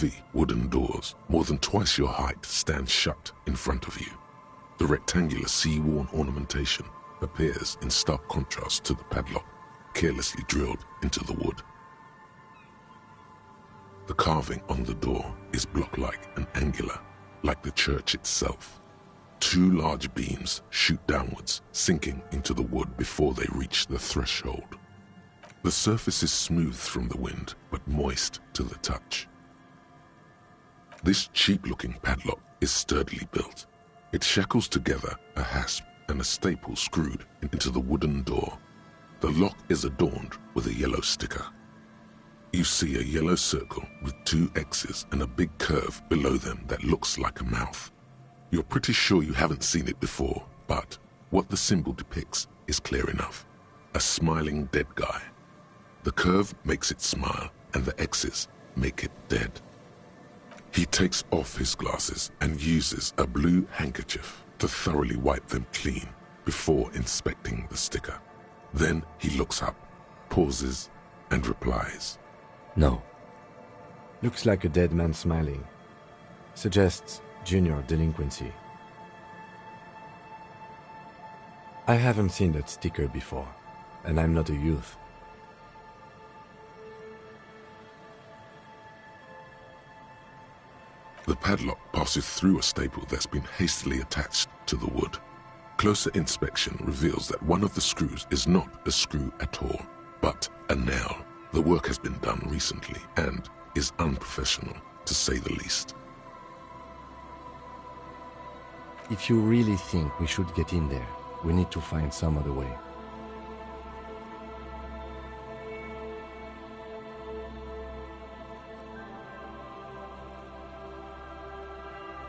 Heavy wooden doors, more than twice your height, stand shut in front of you. The rectangular sea-worn ornamentation appears in stark contrast to the padlock, carelessly drilled into the wood. The carving on the door is block-like and angular, like the church itself. Two large beams shoot downwards, sinking into the wood before they reach the threshold. The surface is smooth from the wind, but moist to the touch. This cheap-looking padlock is sturdily built. It shackles together a hasp and a staple screwed into the wooden door. The lock is adorned with a yellow sticker. You see a yellow circle with two X's and a big curve below them that looks like a mouth. You're pretty sure you haven't seen it before, but what the symbol depicts is clear enough. A smiling dead guy. The curve makes it smile, and the X's make it dead. He takes off his glasses and uses a blue handkerchief to thoroughly wipe them clean before inspecting the sticker. Then he looks up, pauses, and replies. No. Looks like a dead man smiling. Suggests junior delinquency. I haven't seen that sticker before, and I'm not a youth. The padlock passes through a staple that's been hastily attached to the wood. Closer inspection reveals that one of the screws is not a screw at all, but a nail. The work has been done recently and is unprofessional, to say the least. If you really think we should get in there, we need to find some other way.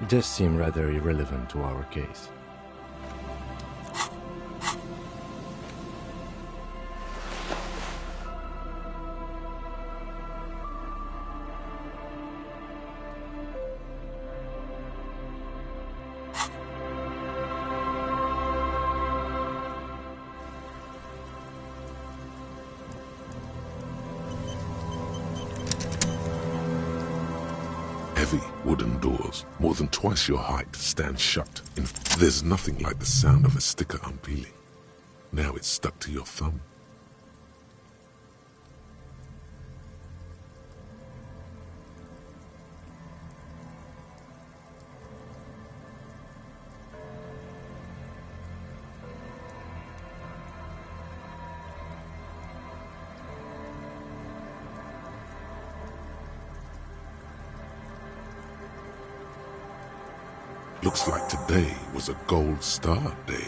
It does seem rather irrelevant to our case. Heavy wooden doors, more than twice your height, stand shut. There's nothing like the sound of a sticker unpeeling. Now it's stuck to your thumb. Looks like today was a gold star day.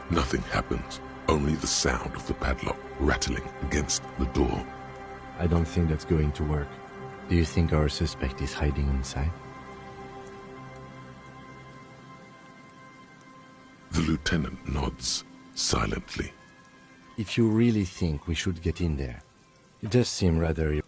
Nothing happens, only the sound of the padlock rattling against the door. I don't think that's going to work. Do you think our suspect is hiding inside? The lieutenant nods silently. If you really think we should get in there, it does seem rather...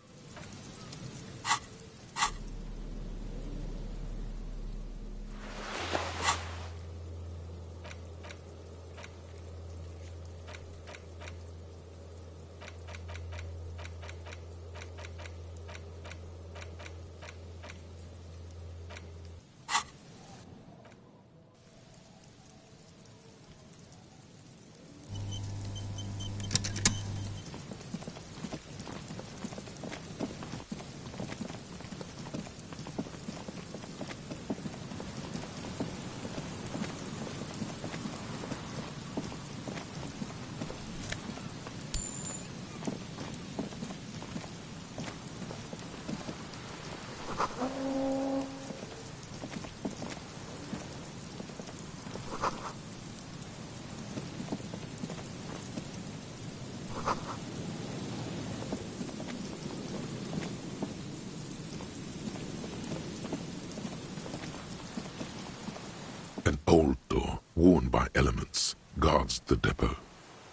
An old door, worn by elements, guards the depot.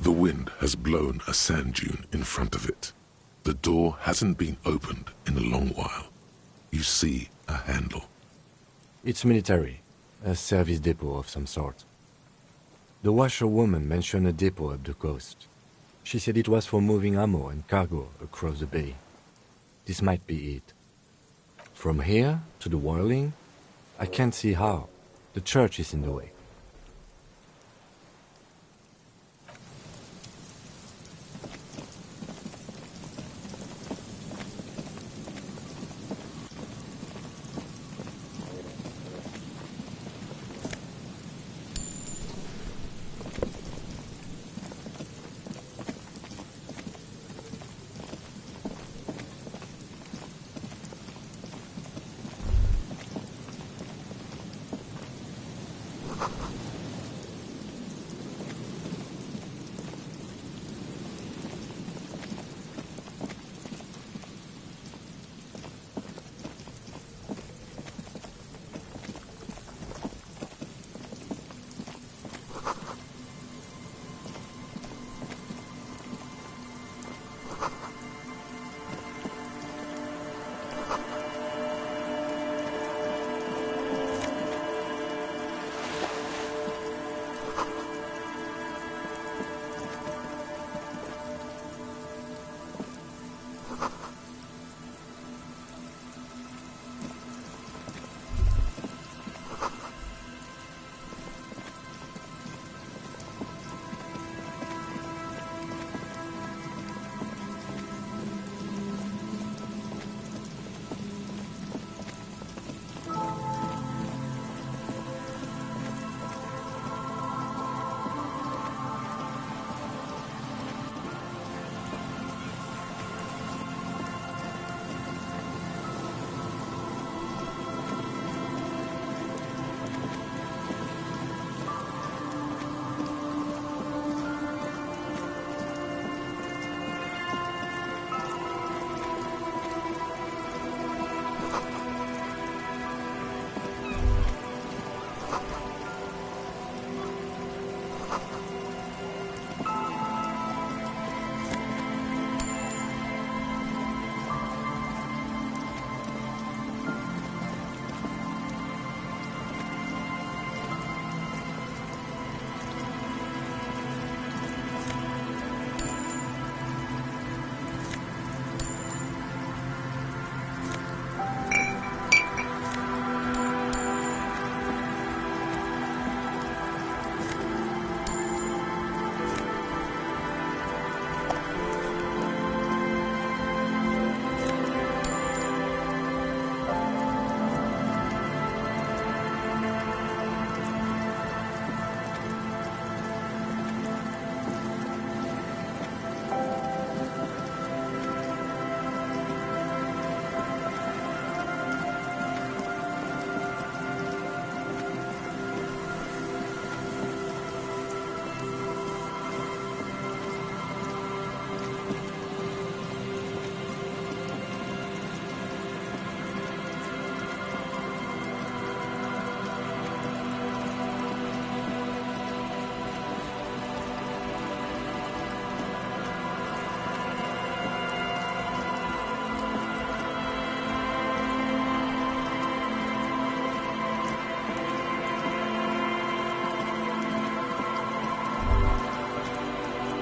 The wind has blown a sand dune in front of it. The door hasn't been opened in a long while. You see a handle. It's military, a service depot of some sort. The washerwoman mentioned a depot up the coast. She said it was for moving ammo and cargo across the bay. This might be it. From here to the whirling, I can't see how. The church is in the way.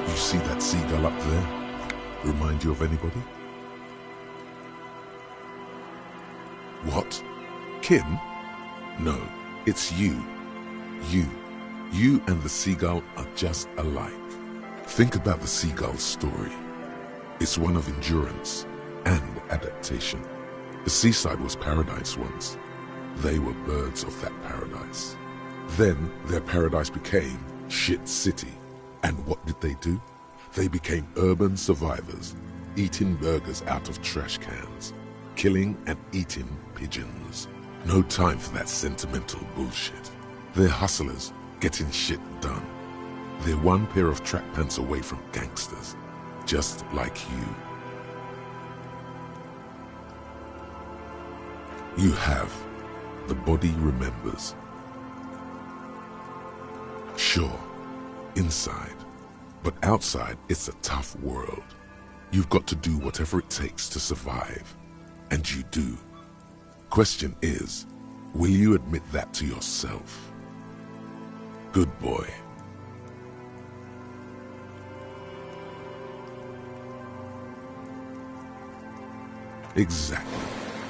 You see that seagull up there? Remind you of anybody? What? Kim? No, it's you. You and the seagull are just alike. Think about the seagull's story. It's one of endurance and adaptation. The seaside was paradise once. They were birds of that paradise. Then their paradise became Shit City. And what did they do? They became urban survivors, eating burgers out of trash cans, killing and eating pigeons. No time for that sentimental bullshit. They're hustlers, getting shit done. They're one pair of track pants away from gangsters, just like you. You have. The body remembers. Sure, inside. But outside, it's a tough world. You've got to do whatever it takes to survive. And you do. Question is, will you admit that to yourself? Good boy. Exactly.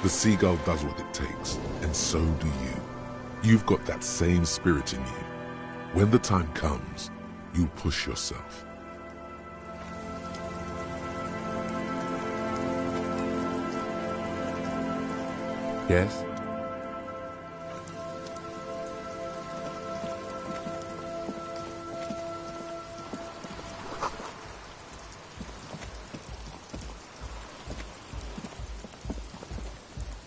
The seagull does what it takes, and so do you. You've got that same spirit in you. When the time comes, you push yourself. Yes?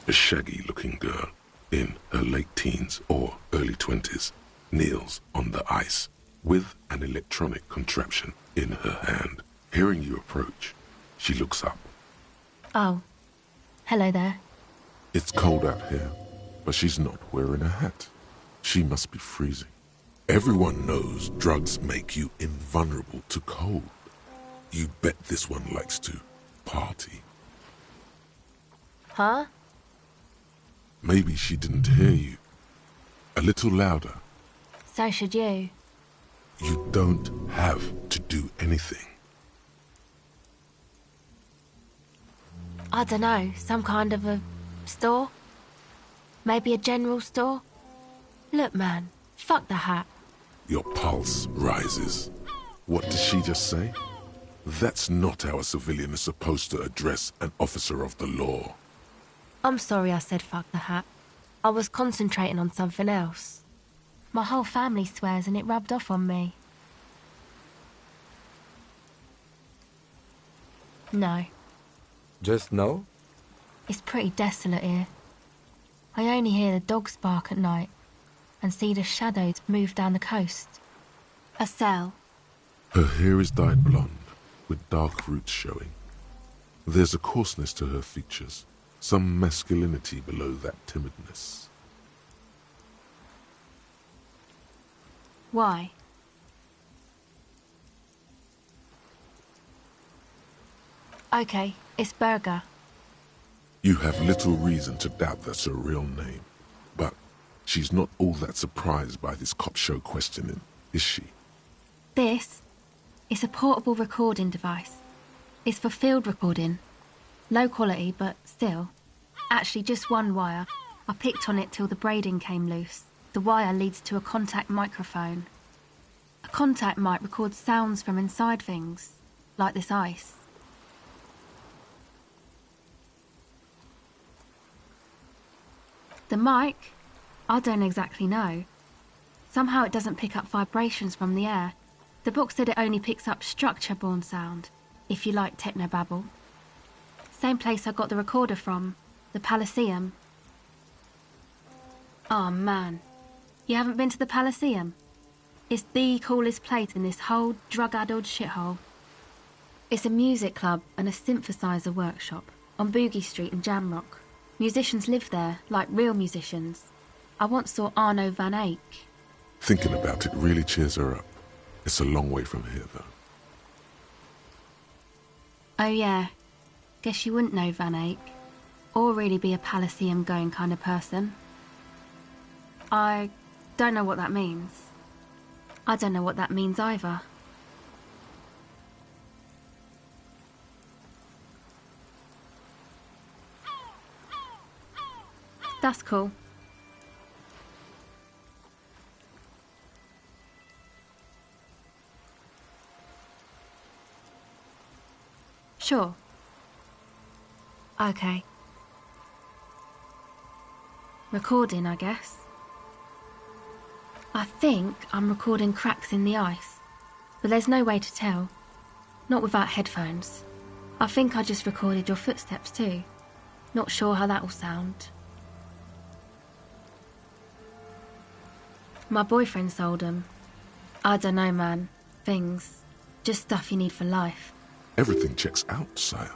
A shaggy-looking girl, in her late teens or early 20s, kneels on the ice with an electronic contraption in her hand. Hearing you approach, she looks up. Oh, hello there. It's cold out here, but she's not wearing a hat. She must be freezing. Everyone knows drugs make you invulnerable to cold. You bet this one likes to party. Huh? Maybe she didn't hear you. A little louder. So should you. You don't have to do anything. I don't know, some kind of a store? Maybe a general store? Look, man, fuck the hat. Your pulse rises. What did she just say? That's not how a civilian is supposed to address an officer of the law. I'm sorry I said fuck the hat. I was concentrating on something else. My whole family swears and it rubbed off on me. No. Just no? It's pretty desolate here. I only hear the dogs bark at night and see the shadows move down the coast. A cell. Her hair is dyed blonde, with dark roots showing. There's a coarseness to her features, some masculinity below that timidness. Why? Okay, it's Berger. You have little reason to doubt that's her real name, but she's not all that surprised by this cop show questioning, is she? This is a portable recording device. It's for field recording. Low quality, but still. Actually, just one wire. I picked on it till the braiding came loose. The wire leads to a contact microphone. A contact mic records sounds from inside things, like this ice. The mic? I don't exactly know. Somehow it doesn't pick up vibrations from the air. The book said it only picks up structure-borne sound, if you like technobabble. Same place I got the recorder from, the Palaceum. Oh man, you haven't been to the Palaceum? It's the coolest place in this whole drug-addled shithole. It's a music club and a synthesizer workshop on Boogie Street in Jamrock. Musicians live there, like real musicians. I once saw Arno van Eyck. Thinking about it really cheers her up. It's a long way from here, though. Oh yeah, guess you wouldn't know Van Eyck, or really be a Palaceum-going kind of person. I don't know what that means. I don't know what that means either. That's cool. Sure. Okay. Recording, I guess. I think I'm recording cracks in the ice, but there's no way to tell. Not without headphones. I think I just recorded your footsteps too. Not sure how that'll sound. My boyfriend sold them. I don't know, man. Things. Just stuff you need for life. Everything checks out, sire.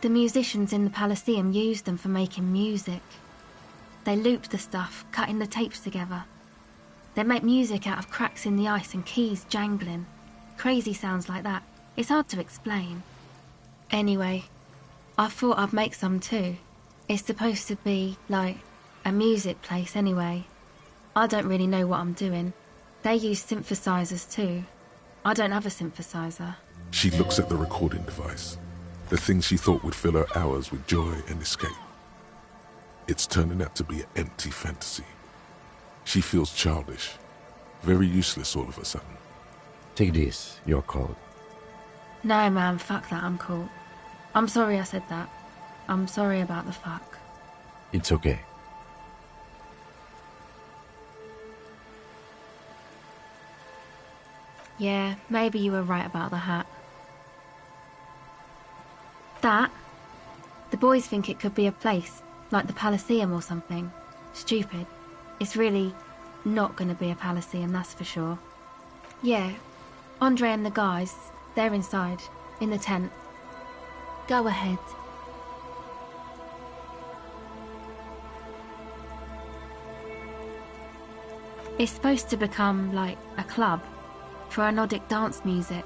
The musicians in the Palaceum used them for making music. They looped the stuff, cutting the tapes together. They make music out of cracks in the ice and keys jangling. Crazy sounds like that. It's hard to explain. Anyway, I thought I'd make some too. It's supposed to be, like, a music place anyway. I don't really know what I'm doing. They use synthesizers too. I don't have a synthesizer. She looks at the recording device, the thing she thought would fill her hours with joy and escape. It's turning out to be an empty fantasy. She feels childish, very useless all of a sudden. Take this, your code. No, man, fuck that, I'm cool. I'm sorry I said that. I'm sorry about the fuck. It's okay. Yeah, maybe you were right about the hat. That? The boys think it could be a place, like the Palaceum or something. Stupid. It's really not gonna be a Palaceum, that's for sure. Yeah, Andre and the guys, they're inside, in the tent. Go ahead. It's supposed to become like a club for anodic dance music,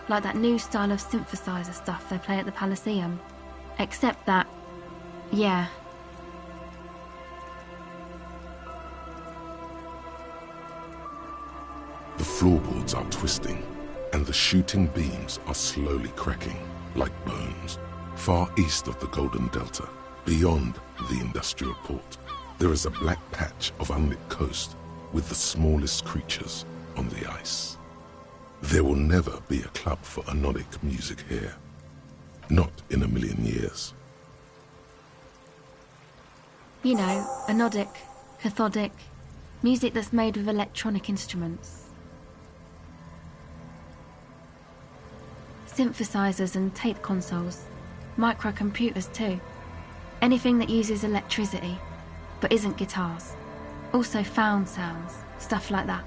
like that new style of synthesizer stuff they play at the Palaceum. Except that, yeah. The floorboards are twisting, and the shooting beams are slowly cracking, like bones. Far east of the Golden Delta, beyond the industrial port, there is a black patch of unlit coast with the smallest creatures on the ice. There will never be a club for anodic music here. Not in a million years. You know, anodic, cathodic, music that's made with electronic instruments. Synthesizers and tape consoles, microcomputers too. Anything that uses electricity, but isn't guitars. Also found sounds, stuff like that.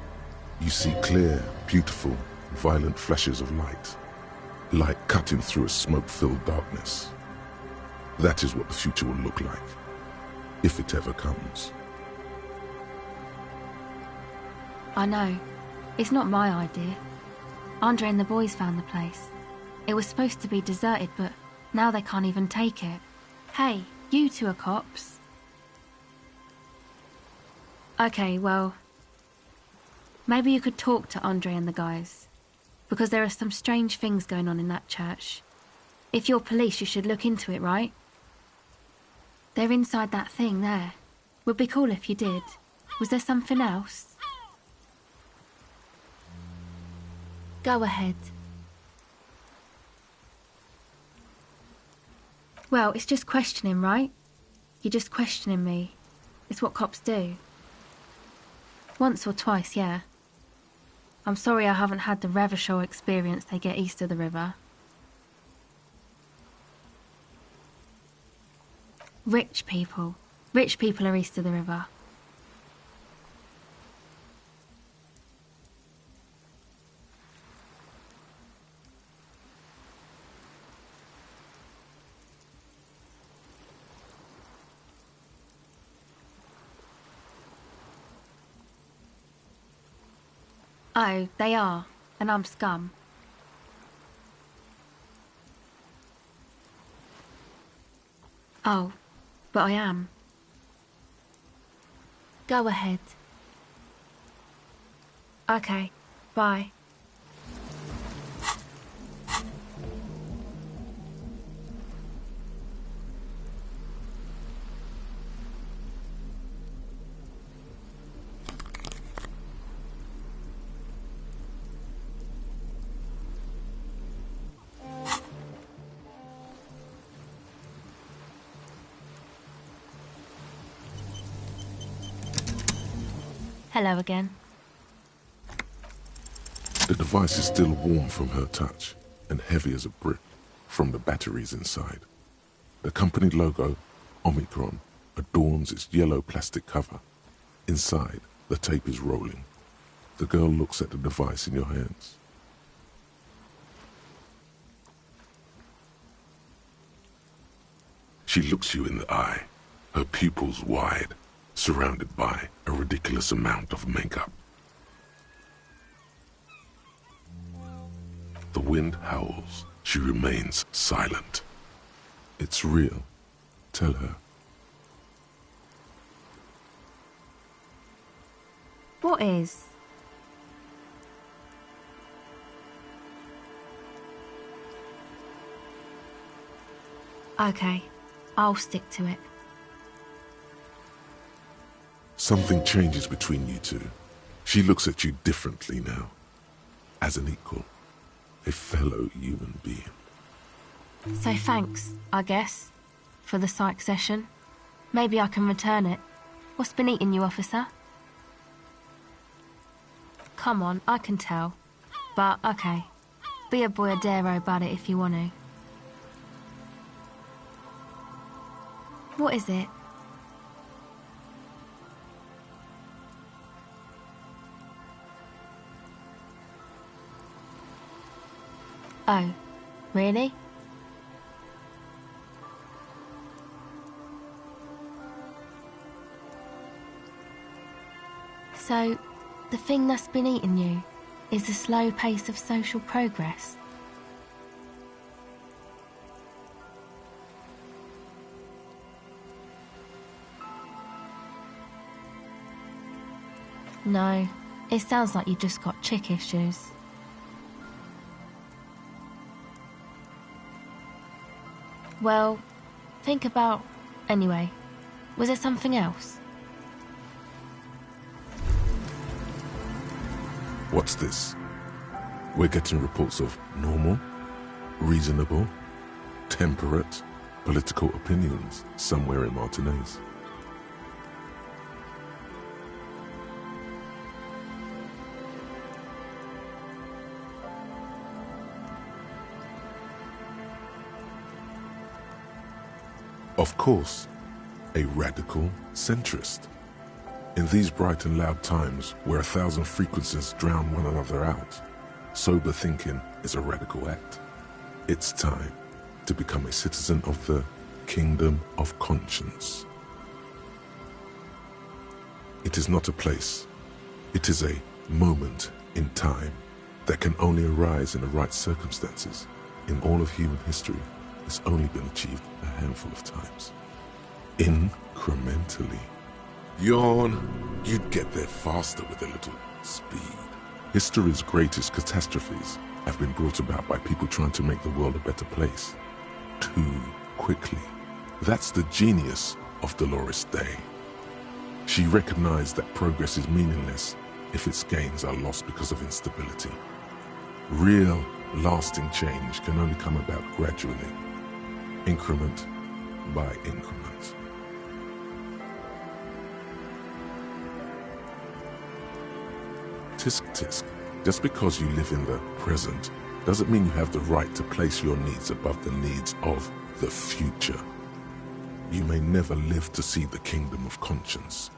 You see clear, beautiful, violent flashes of light. Light cutting through a smoke-filled darkness. That is what the future will look like, if it ever comes. I know. It's not my idea. Andre and the boys found the place. It was supposed to be deserted, but now they can't even take it. Hey, you two are cops. Okay, well, maybe you could talk to Andre and the guys, because there are some strange things going on in that church. If you're police, you should look into it, right? They're inside that thing there. Would be cool if you did. Was there something else? Go ahead. Well, it's just questioning, right? You're just questioning me. It's what cops do. Once or twice, yeah. I'm sorry I haven't had the Revachol experience they get east of the river. Rich people. Rich people are east of the river. Oh, they are, and I'm scum. Oh, but I am. Go ahead. Okay, bye. Hello again. The device is still warm from her touch and heavy as a brick from the batteries inside. The company logo, Omicron, adorns its yellow plastic cover. Inside, the tape is rolling. The girl looks at the device in your hands. She looks you in the eye, her pupils wide, surrounded by a ridiculous amount of makeup. The wind howls. She remains silent. It's real. Tell her. What is? Okay, I'll stick to it. Something changes between you two. She looks at you differently now. As an equal. A fellow human being. So thanks, I guess, for the psych session. Maybe I can return it. What's been eating you, officer? Come on, I can tell. But, okay. Be a boyadero about it if you want to. What is it? Oh, really? So, the thing that's been eating you is the slow pace of social progress. No, it sounds like you just got chick issues. Well, think about... Anyway, was there something else? What's this? We're getting reports of normal, reasonable, temperate, political opinions somewhere in Martinez. Of course, a radical centrist. In these bright and loud times where 1,000 frequencies drown one another out, sober thinking is a radical act. It's time to become a citizen of the kingdom of conscience. It is not a place. It is a moment in time that can only arise in the right circumstances. In all of human history, it's only been achieved a handful of times. Incrementally. Yawn, you'd get there faster with a little speed. History's greatest catastrophes have been brought about by people trying to make the world a better place. Too quickly. That's the genius of Dolores Day. She recognized that progress is meaningless if its gains are lost because of instability. Real, lasting change can only come about gradually, increment by increment. Tisk tisk. Just because you live in the present doesn't mean you have the right to place your needs above the needs of the future. You may never live to see the kingdom of conscience.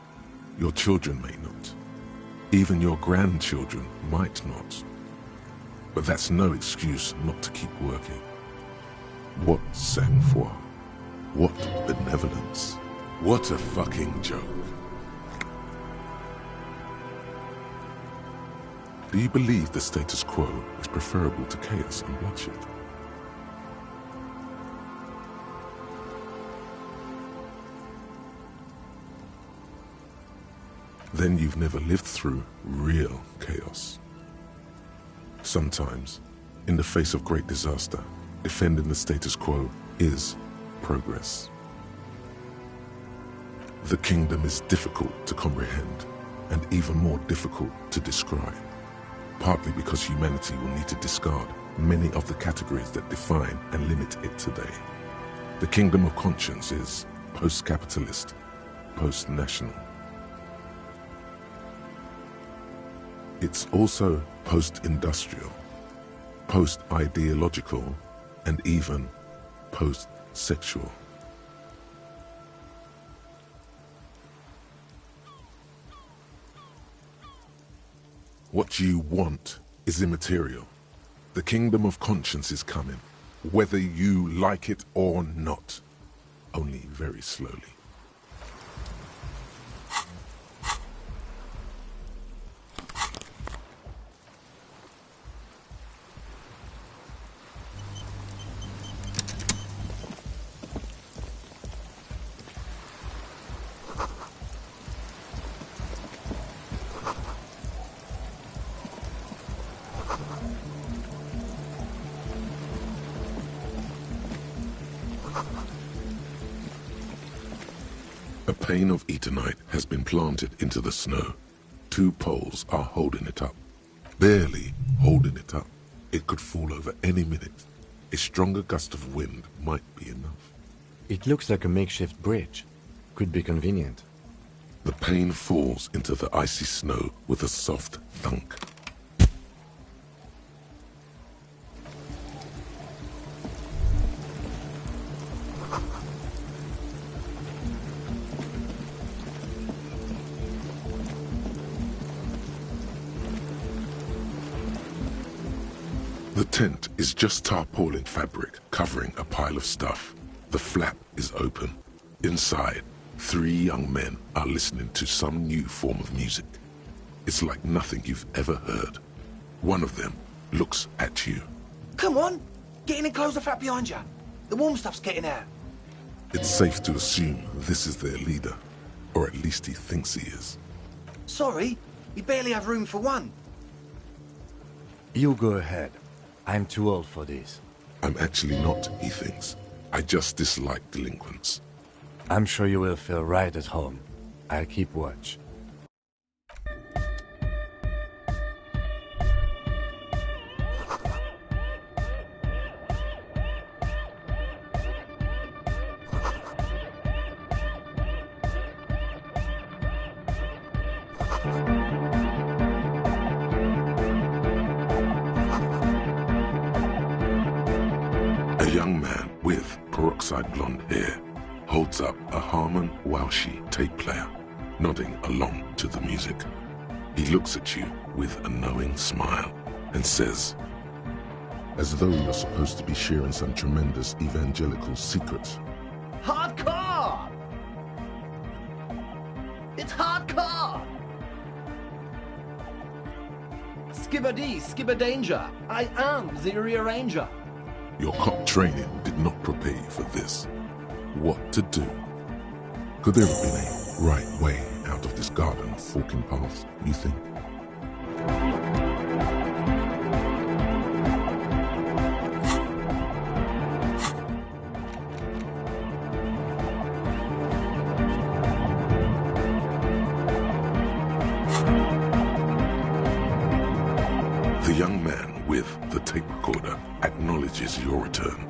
Your children may not. Even your grandchildren might not. But that's no excuse not to keep working. What sang-froid? What benevolence? What a fucking joke. Do you believe the status quo is preferable to chaos and bloodshed? Then you've never lived through real chaos. Sometimes, in the face of great disaster, defending the status quo is progress. The kingdom is difficult to comprehend and even more difficult to describe, partly because humanity will need to discard many of the categories that define and limit it today. The kingdom of conscience is post-capitalist, post-national. It's also post-industrial, post-ideological, and even post-sexual. What you want is immaterial. The kingdom of conscience is coming, whether you like it or not, only very slowly. A pane of Eternite has been planted into the snow. 2 poles are holding it up. Barely holding it up. It could fall over any minute. A stronger gust of wind might be enough. It looks like a makeshift bridge. Could be convenient. The pane falls into the icy snow with a soft thunk. The tent is just tarpaulin fabric covering a pile of stuff. The flap is open. Inside, 3 young men are listening to some new form of music. It's like nothing you've ever heard. One of them looks at you. Come on, get in and close the flap behind you. The warm stuff's getting out. It's safe to assume this is their leader, or at least he thinks he is. Sorry, we barely have room for one. You go ahead. I'm too old for this. I'm actually not, he thinks. I just dislike delinquents. I'm sure you will feel right at home. I'll keep watch. A young man with peroxide blonde hair holds up a Harman Walshi tape player, nodding along to the music. He looks at you with a knowing smile and says, as though you're supposed to be sharing some tremendous evangelical secrets. Hardcore! It's hardcore! Skibbity, skibberdanger. I am the rearranger. Your cop training did not prepare you for this. What to do? Could there have been a right way out of this garden of forking paths, you think? The young man with the tape recorder acknowledges your return.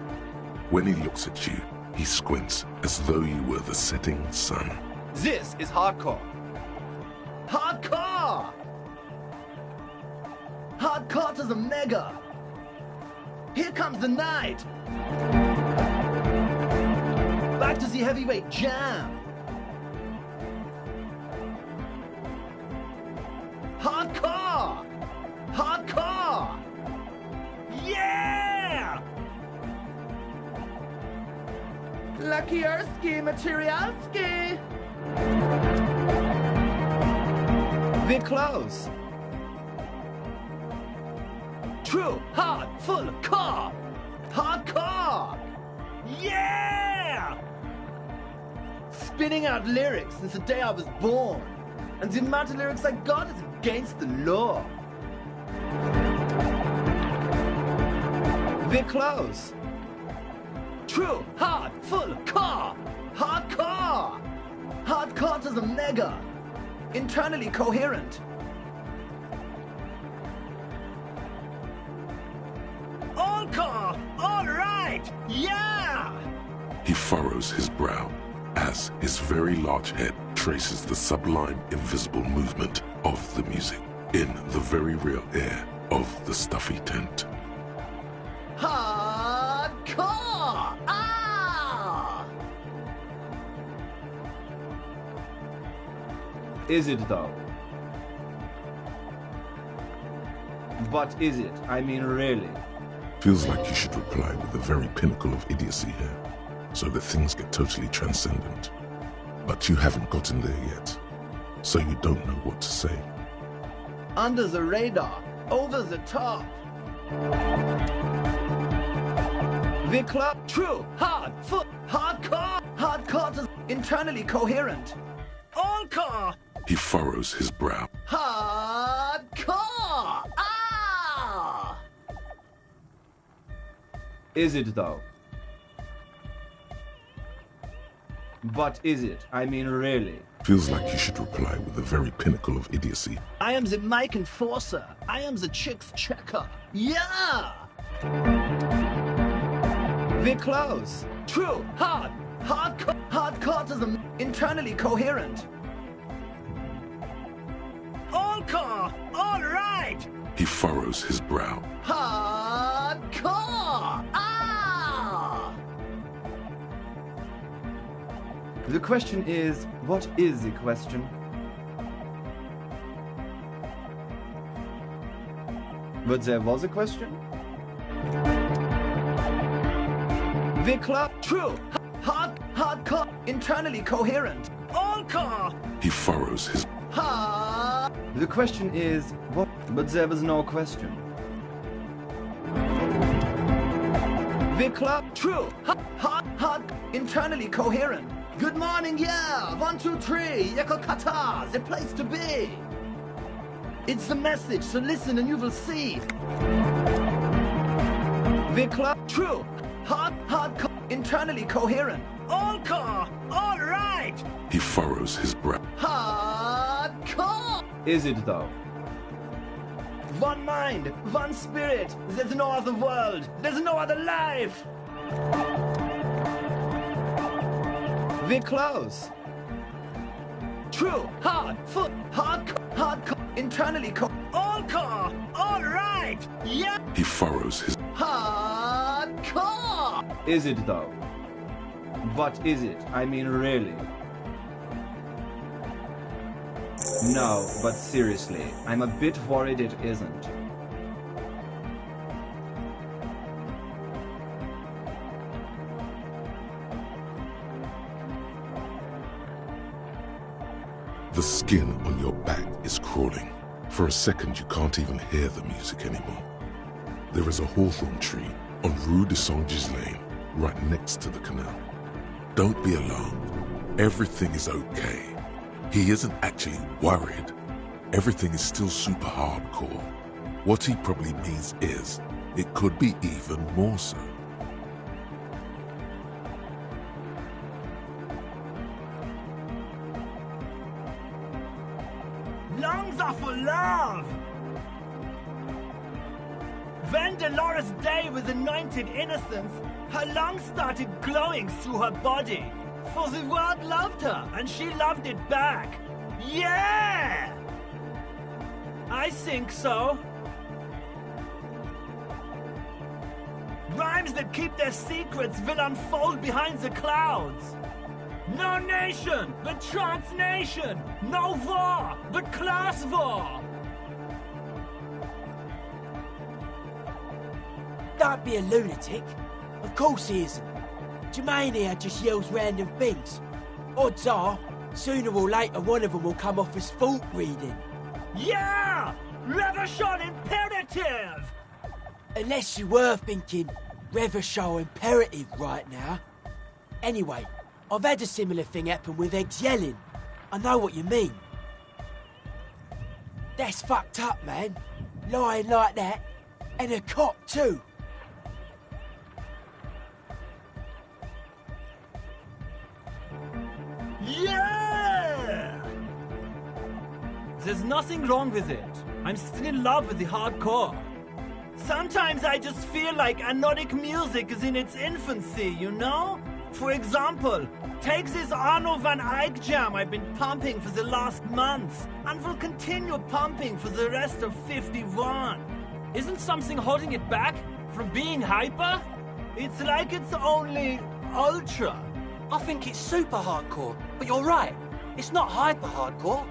When he looks at you, he squints as though you were the setting sun. This is hardcore. Hardcore! Hardcore to the mega. Here comes the night. Back to the heavyweight jam. Hardcore! Hardcore! Yeah! Lakierski, Materialski! We're close. True, hard, full, core! Hardcore! Yeah! Spinning out lyrics since the day I was born. And the amount of lyrics I got is against the law. We're close. True, hard, full, core, hardcore. Hardcore to the mega. Internally coherent. All core, all right, yeah! He furrows his brow as his very large head traces the sublime invisible movement of the music in the very real air of the stuffy tent. Hardcore! Ah! Is it though? But is it? I mean, really? Feels like you should reply with the very pinnacle of idiocy here, so that things get totally transcendent. But you haven't gotten there yet, so you don't know what to say. Under the radar, over the top. The club, true, hard, full, hardcore, hardcore to internally coherent. All core, He furrows his brow. hardcore. Ah! Is it though? But is it? I mean, really? Feels like you should reply with the very pinnacle of idiocy. I am the mic enforcer. I am the chicks checker. Yeah! We're close. True. Hard. Hardcore. Internally coherent. All core. All right. He furrows his brow. Hardcore. Ah! The question is, what is the question? But there was a question? Vikla, true. Hardcore, internally coherent. All core. He furrows his... The question is, what? But there was no question. Vikla, true. Hard, internally coherent. Good morning, yeah. 1, 2, 3. Yeko Kata, the place to be. It's the message, so listen and you will see. Vikla, true. Hard, internally coherent. All core, all right. He furrows his brow. Hardcore. Is it though? One mind, one spirit. There's no other world. There's no other life. We're close. True. Hardcore. Internally all core. All right. Yeah. He furrows his... Hardcore. Is it though? But is it? I mean, really? No, but seriously, I'm a bit worried it isn't. The skin on your back is crawling. For a second, you can't even hear the music anymore. There is a hawthorn tree on Rue de Saint-Ghislain, right next to the canal. Don't be alarmed. Everything is okay. He isn't actually worried. Everything is still super hardcore. What he probably means is, it could be even more so. Lungs are for love! When Dolores Day was anointed innocence, her lungs started glowing through her body. For the world loved her, and she loved it back. Yeah! I think so. Rhymes that keep their secrets will unfold behind the clouds. No nation, but transnation. No war, but class war. Don't be a lunatic. Of course he isn't. Jermaine here just yells random things. Odds are, sooner or later one of them will come off as fault reading. Yeah! Reversion imperative! Unless you were thinking Reversion imperative right now. Anyway, I've had a similar thing happen with Eggs yelling. I know what you mean. That's fucked up, man. Lying like that. And a cop too. Yeah! There's nothing wrong with it. I'm still in love with the hardcore. Sometimes I just feel like anodic music is in its infancy, you know? For example, take this Arno van Eyck jam I've been pumping for the last months, and will continue pumping for the rest of 51. Isn't something holding it back from being hyper? It's like it's only ultra. I think it's super hardcore, but you're right. It's not hyper hardcore.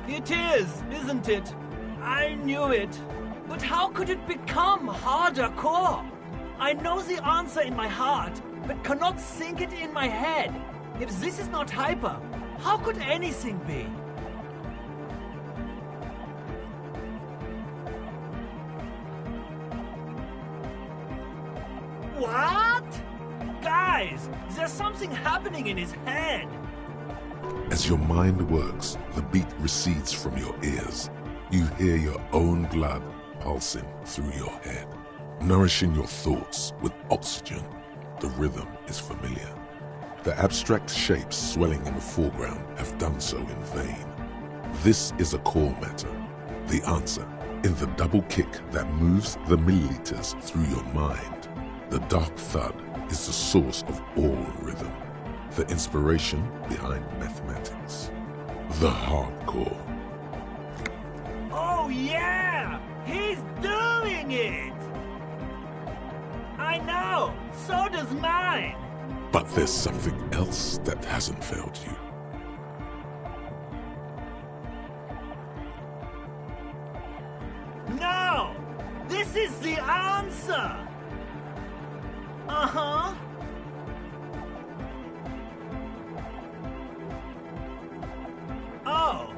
It is, isn't it? I knew it. But how could it become harder core? I know the answer in my heart, but cannot think it in my head. If this is not hyper, how could anything be? What? Guys, there's something happening in his head. As your mind works, the beat recedes from your ears. You hear your own blood pulsing through your head, nourishing your thoughts with oxygen. The rhythm is familiar. The abstract shapes swelling in the foreground have done so in vain. This is a core matter, the answer, in the double kick that moves the milliliters through your mind. The dark thud is the source of all rhythm, the inspiration behind mathematics. The hardcore. Oh yeah! He's doing it! I know! So does mine! But there's something else that hasn't failed you. No! This is the answer! Uh-huh. Oh.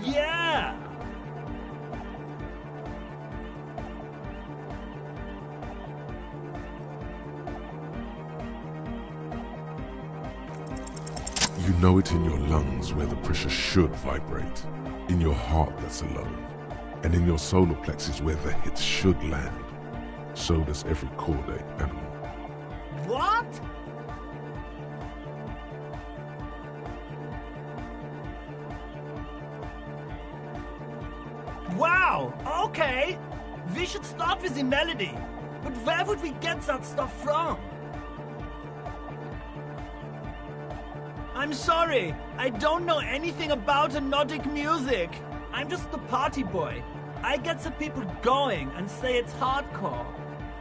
Yeah! You know it in your lungs where the pressure should vibrate, in your heart that's alone, and in your solar plexus where the hits should land. So does every chordate animal. What? Wow, okay. We should start with the melody. But where would we get that stuff from? I'm sorry, I don't know anything about Nordic music. I'm just the party boy. I get the people going and say it's hardcore.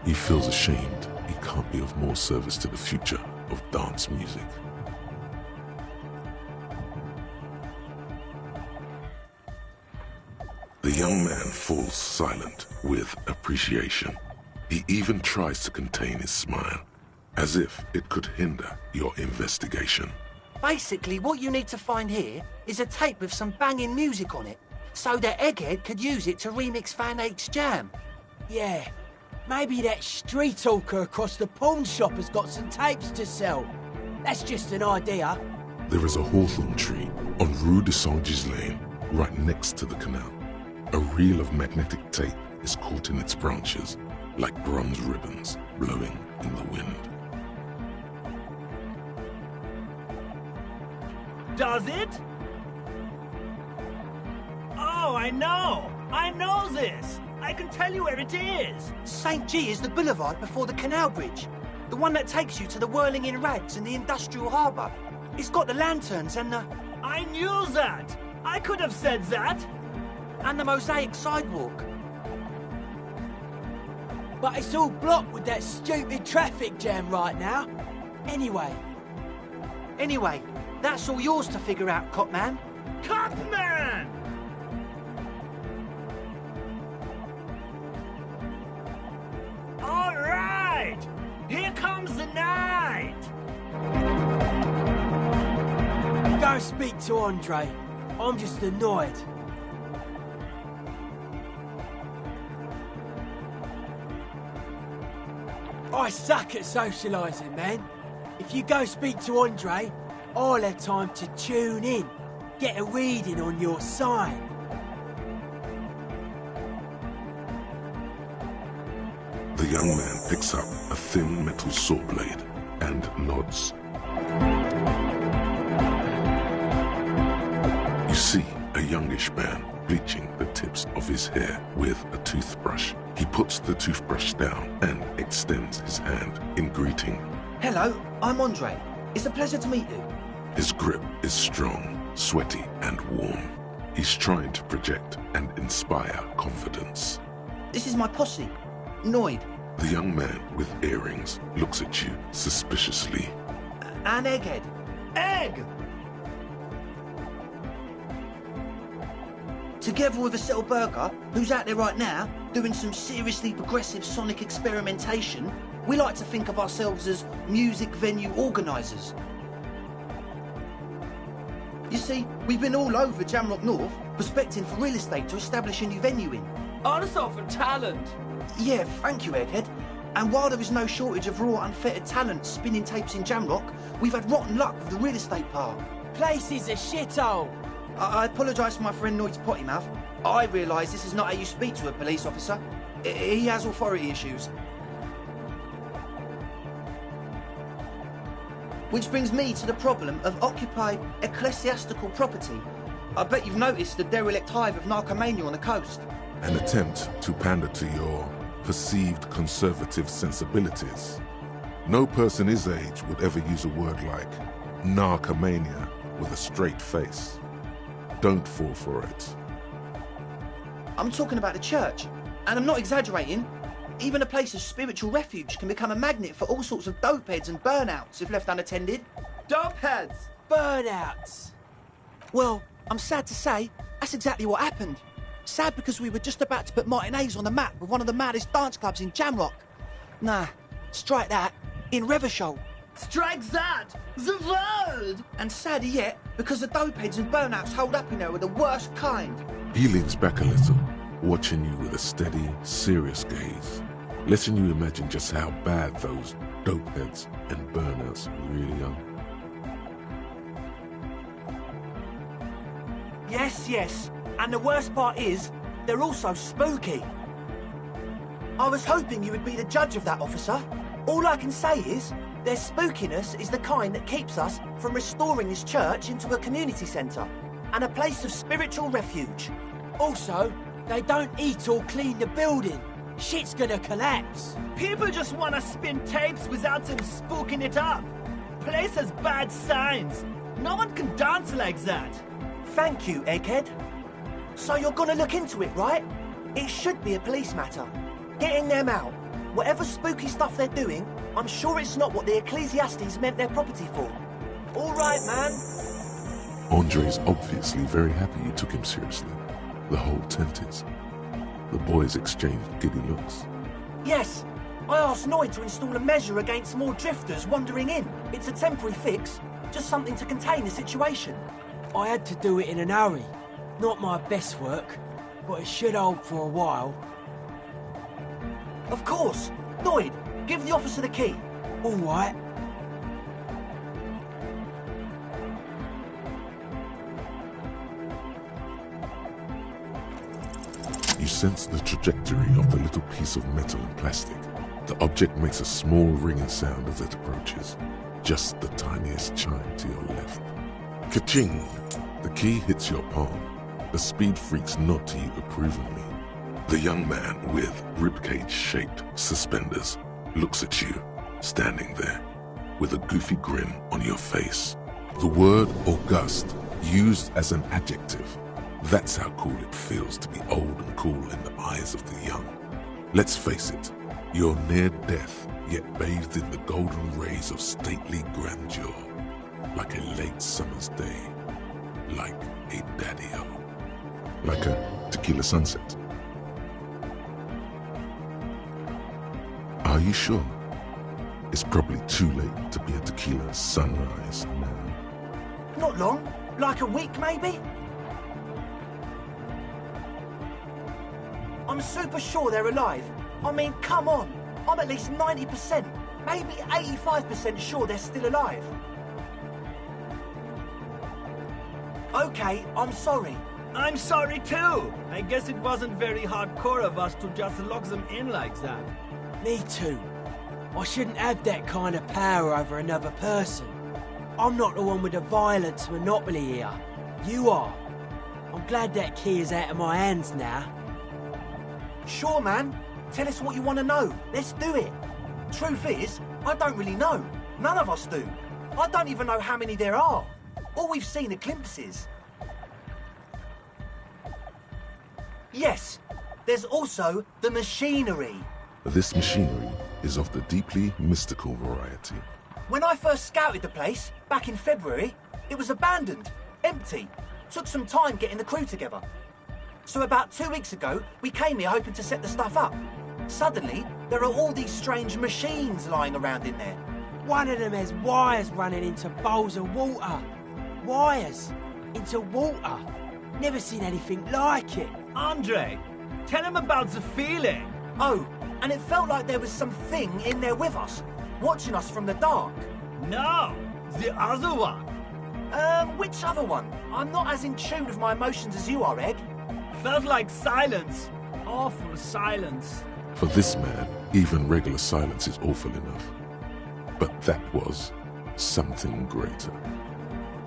He feels ashamed he can't be of more service to the future of dance music. The young man falls silent with appreciation. He even tries to contain his smile, as if it could hinder your investigation. Basically, what you need to find here is a tape with some banging music on it, so that Egghead could use it to remix Van Eyck's Jam. Yeah, maybe that street hawker across the pawn shop has got some tapes to sell. That's just an idea. There is a hawthorn tree on Rue de Saint-Ghislain, right next to the canal. A reel of magnetic tape is caught in its branches, like bronze ribbons blowing in the wind. Does it? Oh, I know! I know this! I can tell you where it is! St. G is the boulevard before the canal bridge. The one that takes you to the Whirling in Rags and the industrial harbour. It's got the lanterns and the... I knew that! I could have said that! and the mosaic sidewalk. But it's all blocked with that stupid traffic jam right now. Anyway, that's all yours to figure out, Copman. Copman! All right! Here comes the night! go speak to Andre. I'm just annoyed. I suck at socialising, man. If you go speak to Andre, I'll have time to tune in, get a reading on your sign. The young man picks up a thin metal saw blade and nods. You see a youngish man bleaching the tips of his hair with a toothbrush. He puts the toothbrush down and extends his hand in greeting. Hello, I'm Andre. It's a pleasure to meet you. His grip is strong, sweaty and warm. He's trying to project and inspire confidence. This is my posse, Noid. The young man with earrings looks at you suspiciously. And Egghead. Egg! Together with Acetylberger, Burger, who's out there right now, doing some seriously progressive sonic experimentation, we like to think of ourselves as music venue organisers. You see, we've been all over Jamrock North, prospecting for real estate to establish a new venue in. Also for talent. Yeah, thank you, Egghead. And while there is no shortage of raw, unfettered talent spinning tapes in Jamrock, we've had rotten luck with the real estate part. Place is a shithole. I apologise for my friend Noid's potty mouth. I realise this is not how you speak to a police officer. He has authority issues. Which brings me to the problem of occupied ecclesiastical property. I bet you've noticed the derelict hive of narcomania on the coast. An attempt to pander to your perceived conservative sensibilities. No person his age would ever use a word like narcomania with a straight face. Don't fall for it. I'm talking about the church, and I'm not exaggerating. Even a place of spiritual refuge can become a magnet for all sorts of dopeheads and burnouts if left unattended. Dopeheads! Burnouts! Well, I'm sad to say, that's exactly what happened. Sad because we were just about to put Martinez on the map with one of the maddest dance clubs in Jamrock. Nah, strike that, in Revachol. Strike that! The world! And sadder yet, because the dopeheads and burnouts holed up in there are the worst kind. He leans back a little, watching you with a steady, serious gaze, letting you imagine just how bad those dopeheads and burnouts really are. Yes. And the worst part is, they're also spooky. I was hoping you would be the judge of that, officer. All I can say is, their spookiness is the kind that keeps us from restoring this church into a community centre and a place of spiritual refuge. Also, they don't eat or clean the building. Shit's gonna collapse. People just want to spin tapes without them spooking it up. Place has bad signs. No one can dance like that. Thank you, Egghead. So you're gonna look into it, right? It should be a police matter. Getting them out. Whatever spooky stuff they're doing, I'm sure it's not what the Ecclesiastes meant their property for. All right, man. Andre's obviously very happy you took him seriously. The whole tent is. The boys exchanged giddy looks. Yes, I asked Noid to install a measure against more drifters wandering in. It's a temporary fix, just something to contain the situation. I had to do it in an hurry. Not my best work, but it should hold for a while. Of course. Noid, give the officer the key. All right. You sense the trajectory of the little piece of metal and plastic. The object makes a small ringing sound as it approaches. Just the tiniest chime to your left. Ka-ching! The key hits your palm. The speed freaks nod to you approvingly. The young man with ribcage-shaped suspenders looks at you, standing there, with a goofy grin on your face. The word august, used as an adjective. That's how cool it feels to be old and cool in the eyes of the young. Let's face it, you're near death, yet bathed in the golden rays of stately grandeur. Like a late summer's day. Like a daddy-o. Like a tequila sunset. Are you sure? It's probably too late to be a tequila sunrise now. Not long. Like a week, maybe? I'm super sure they're alive. I mean, come on. I'm at least 90%, maybe 85% sure they're still alive. Okay, I'm sorry. I'm sorry too. I guess it wasn't very hardcore of us to just lock them in like that. Me too. I shouldn't have that kind of power over another person. I'm not the one with the violence monopoly here. You are. I'm glad that key is out of my hands now. Sure, man. Tell us what you want to know. Let's do it. Truth is, I don't really know. None of us do. I don't even know how many there are. All we've seen are glimpses. Yes, there's also the machinery. This machinery is of the deeply mystical variety. When I first scouted the place, back in February, it was abandoned, empty. Took some time getting the crew together. So about 2 weeks ago, we came here hoping to set the stuff up. Suddenly, there are all these strange machines lying around in there. One of them has wires running into bowls of water. Wires into water. Never seen anything like it. Andre, tell him about the feeling. Oh, and it felt like there was something in there with us, watching us from the dark. No, the other one. Which other one? I'm not as in tune with my emotions as you are, Egg. Felt like silence. Awful silence. For this man, even regular silence is awful enough. But that was something greater.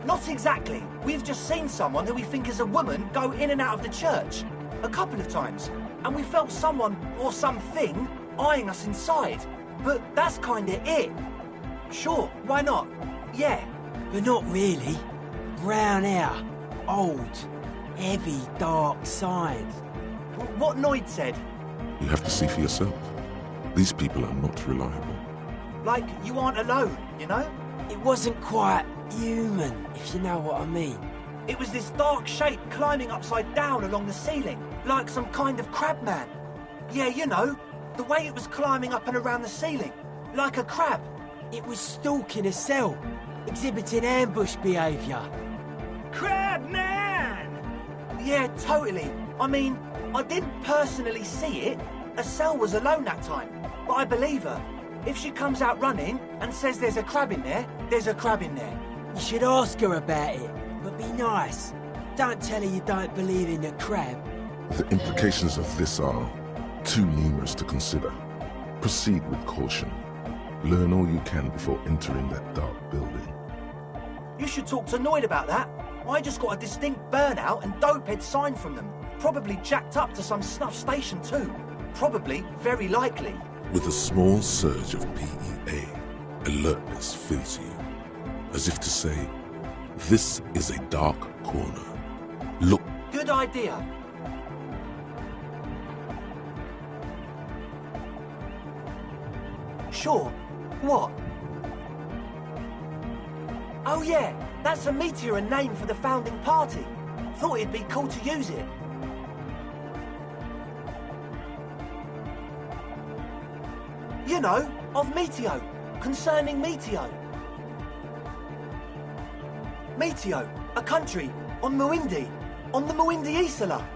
Not exactly. We've just seen someone who we think is a woman go in and out of the church. A couple of times. And we felt someone, or something, eyeing us inside. But that's kinda it. Sure, why not? Yeah. But not really. Brown hair. Old. Heavy, dark side. What Noid said. You have to see for yourself. These people are not reliable. Like, you aren't alone, you know? It wasn't quite human, if you know what I mean. It was this dark shape climbing upside down along the ceiling, like some kind of crab man. Yeah, you know, the way it was climbing up and around the ceiling, like a crab. It was stalking a cell, exhibiting ambush behaviour. Crab man! Yeah, totally. I mean, I didn't personally see it. Estelle was alone that time, but I believe her. If she comes out running and says there's a crab in there, there's a crab in there. You should ask her about it, but be nice. Don't tell her you don't believe in the crab. The implications of this are too numerous to consider. Proceed with caution. Learn all you can before entering that dark building. You should talk to Noid about that. I just got a distinct burnout and dopehead sign from them. Probably jacked up to some snuff station too. Probably, very likely. With a small surge of PEA, alertness fills you. As if to say, this is a dark corner. Look. Good idea. Sure. What? Oh yeah, that's a meteor name for the founding party. Thought it'd be cool to use it. You know, of Meteo, concerning Meteo. Meteo, a country, on Muindi, on the Muindi Isla.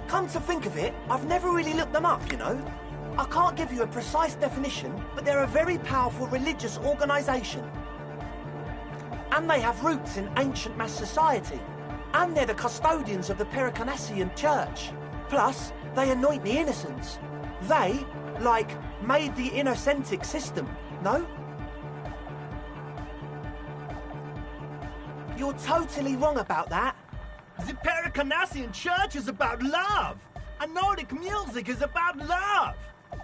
Come to think of it, I've never really looked them up, you know. I can't give you a precise definition, but they're a very powerful religious organisation. And they have roots in ancient mass society. And they're the custodians of the Pericarnassian Church. Plus, they anoint the innocents. They, like, made the Innocentic system, no? You're totally wrong about that. The Pericarnassian Church is about love. And Nordic music is about love.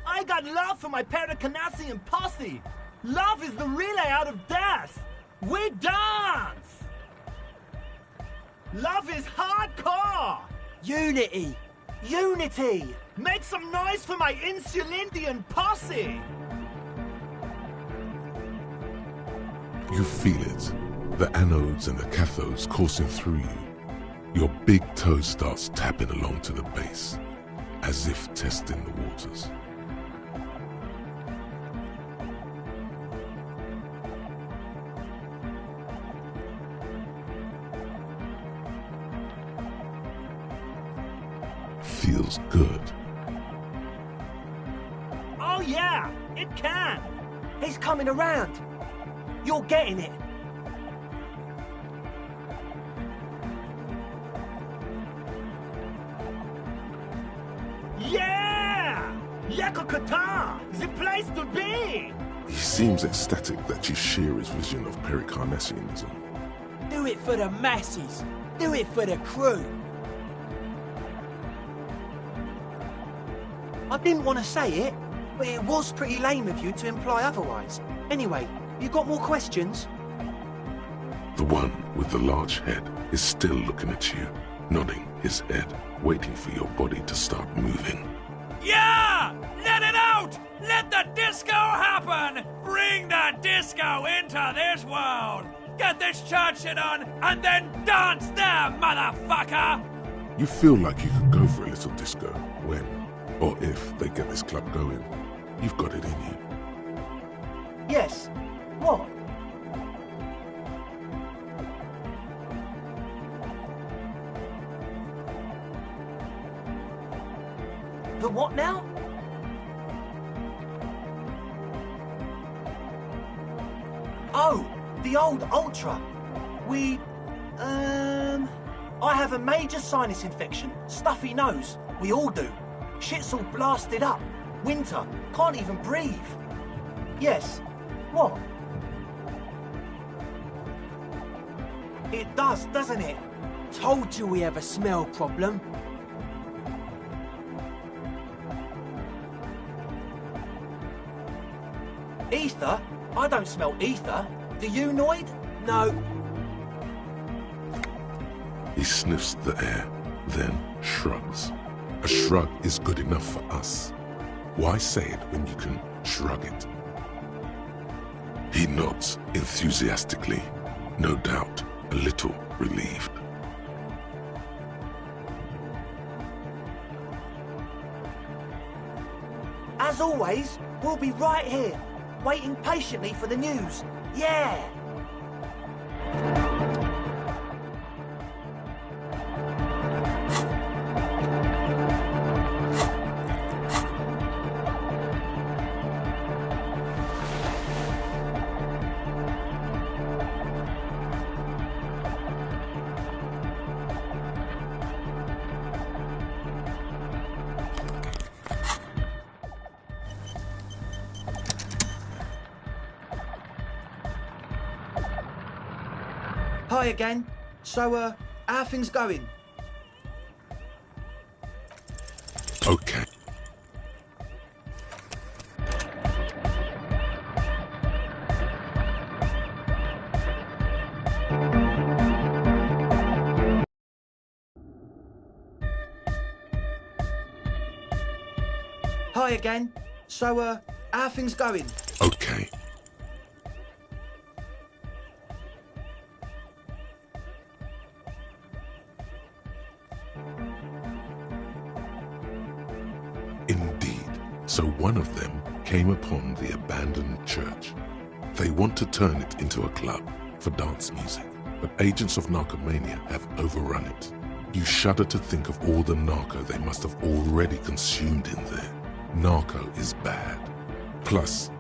I got love for my Pericarnassian posse. Love is the relay out of death. We dance. Love is hardcore. Unity. Unity. Make some noise for my Insulindian posse. You feel it. The anodes and the cathodes coursing through you. Your big toe starts tapping along to the base, as if testing the waters. Feels good. Oh yeah, it can. He's coming around. You're getting it. Yeah! Yakokata! The place to be! He seems ecstatic that you share his vision of Pericarnassianism. Do it for the masses. Do it for the crew. I didn't want to say it, but it was pretty lame of you to imply otherwise. Anyway, you got more questions? The one with the large head is still looking at you, nodding his head, waiting for your body to start moving. Yeah! Let it out! Let the disco happen! Bring the disco into this world! Get this church shit on, and then dance there, motherfucker! You feel like you could go for a little disco when, or if they get this club going. You've got it in you. Yes. What? The what now? The old Ultra. I have a major sinus infection. Stuffy nose. We all do. Shit's all blasted up. Winter. Can't even breathe. Yes. What? It does, doesn't it? Told you we have a smell problem. Ether? I don't smell ether. Do you, Noid? No. He sniffs the air, then shrugs. A shrug is good enough for us. Why say it when you can shrug it? He nods enthusiastically, no doubt a little relieved. As always, we'll be right here, waiting patiently for the news. Yeah! Hi again. So, how are things going? Okay. Hi again. So, how are things going? Okay. Indeed. So one of them came upon the abandoned church. They want to turn it into a club for dance music, but agents of narcomania have overrun it. You shudder to think of all the narco they must have already consumed in there. Narco is bad. Plus,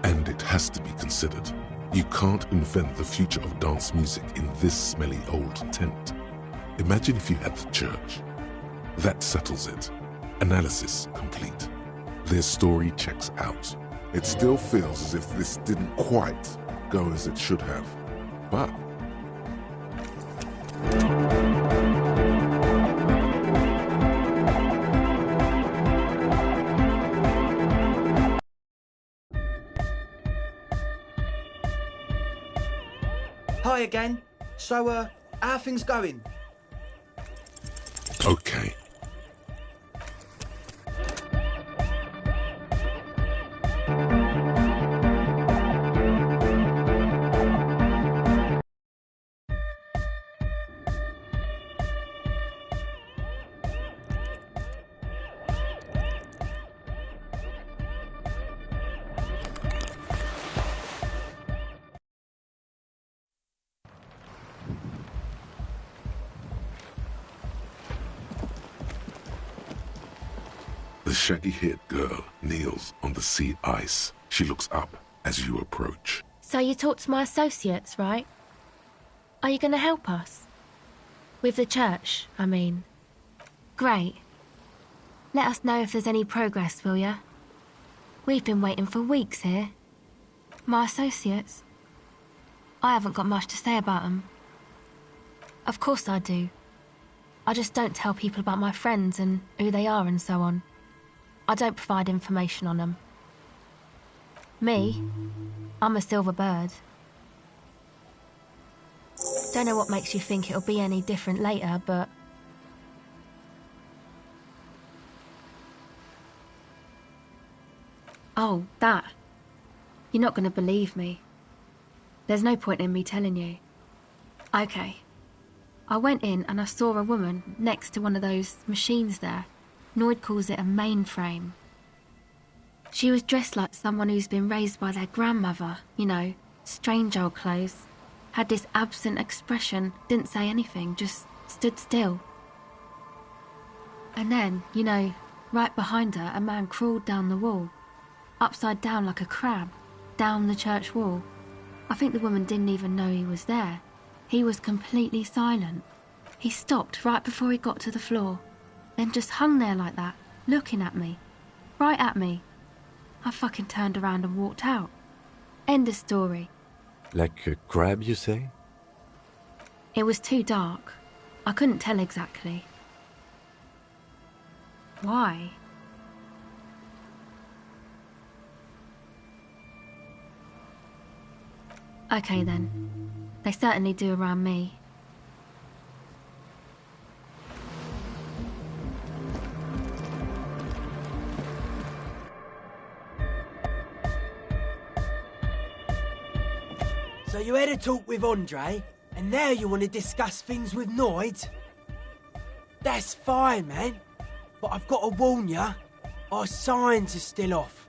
and it has to be considered, you can't invent the future of dance music in this smelly old tent. Imagine if you had the church. That settles it. Analysis complete. Their story checks out. It still feels as if this didn't quite go as it should have. But Hi again. So, how are things going? okay. The shaggy-haired girl kneels on the sea ice. She looks up as you approach. So you talked to my associates, right? Are you going to help us? With the church, I mean. Great. Let us know if there's any progress, will ya? We've been waiting for weeks here. My associates? I haven't got much to say about them. Of course I do. I just don't tell people about my friends and who they are and so on. I don't provide information on them. Me? I'm a silver bird. Don't know what makes you think it'll be any different later, but... Oh, that. You're not going to believe me. There's no point in me telling you. Okay. I went in and I saw a woman next to one of those machines there. Noid calls it a mainframe. She was dressed like someone who's been raised by their grandmother, you know, strange old clothes. Had this absent expression, didn't say anything, just stood still. And then, you know, right behind her, a man crawled down the wall. Upside down like a crab, down the church wall. I think the woman didn't even know he was there. He was completely silent. He stopped right before he got to the floor, then just hung there like that, looking at me. Right at me. I fucking turned around and walked out. End of story. Like a crab, you say? It was too dark. I couldn't tell exactly. Why? Okay then. They certainly do around me. So you had a talk with Andre, and now you want to discuss things with Noid? That's fine, man. But I've got to warn you, our signs are still off.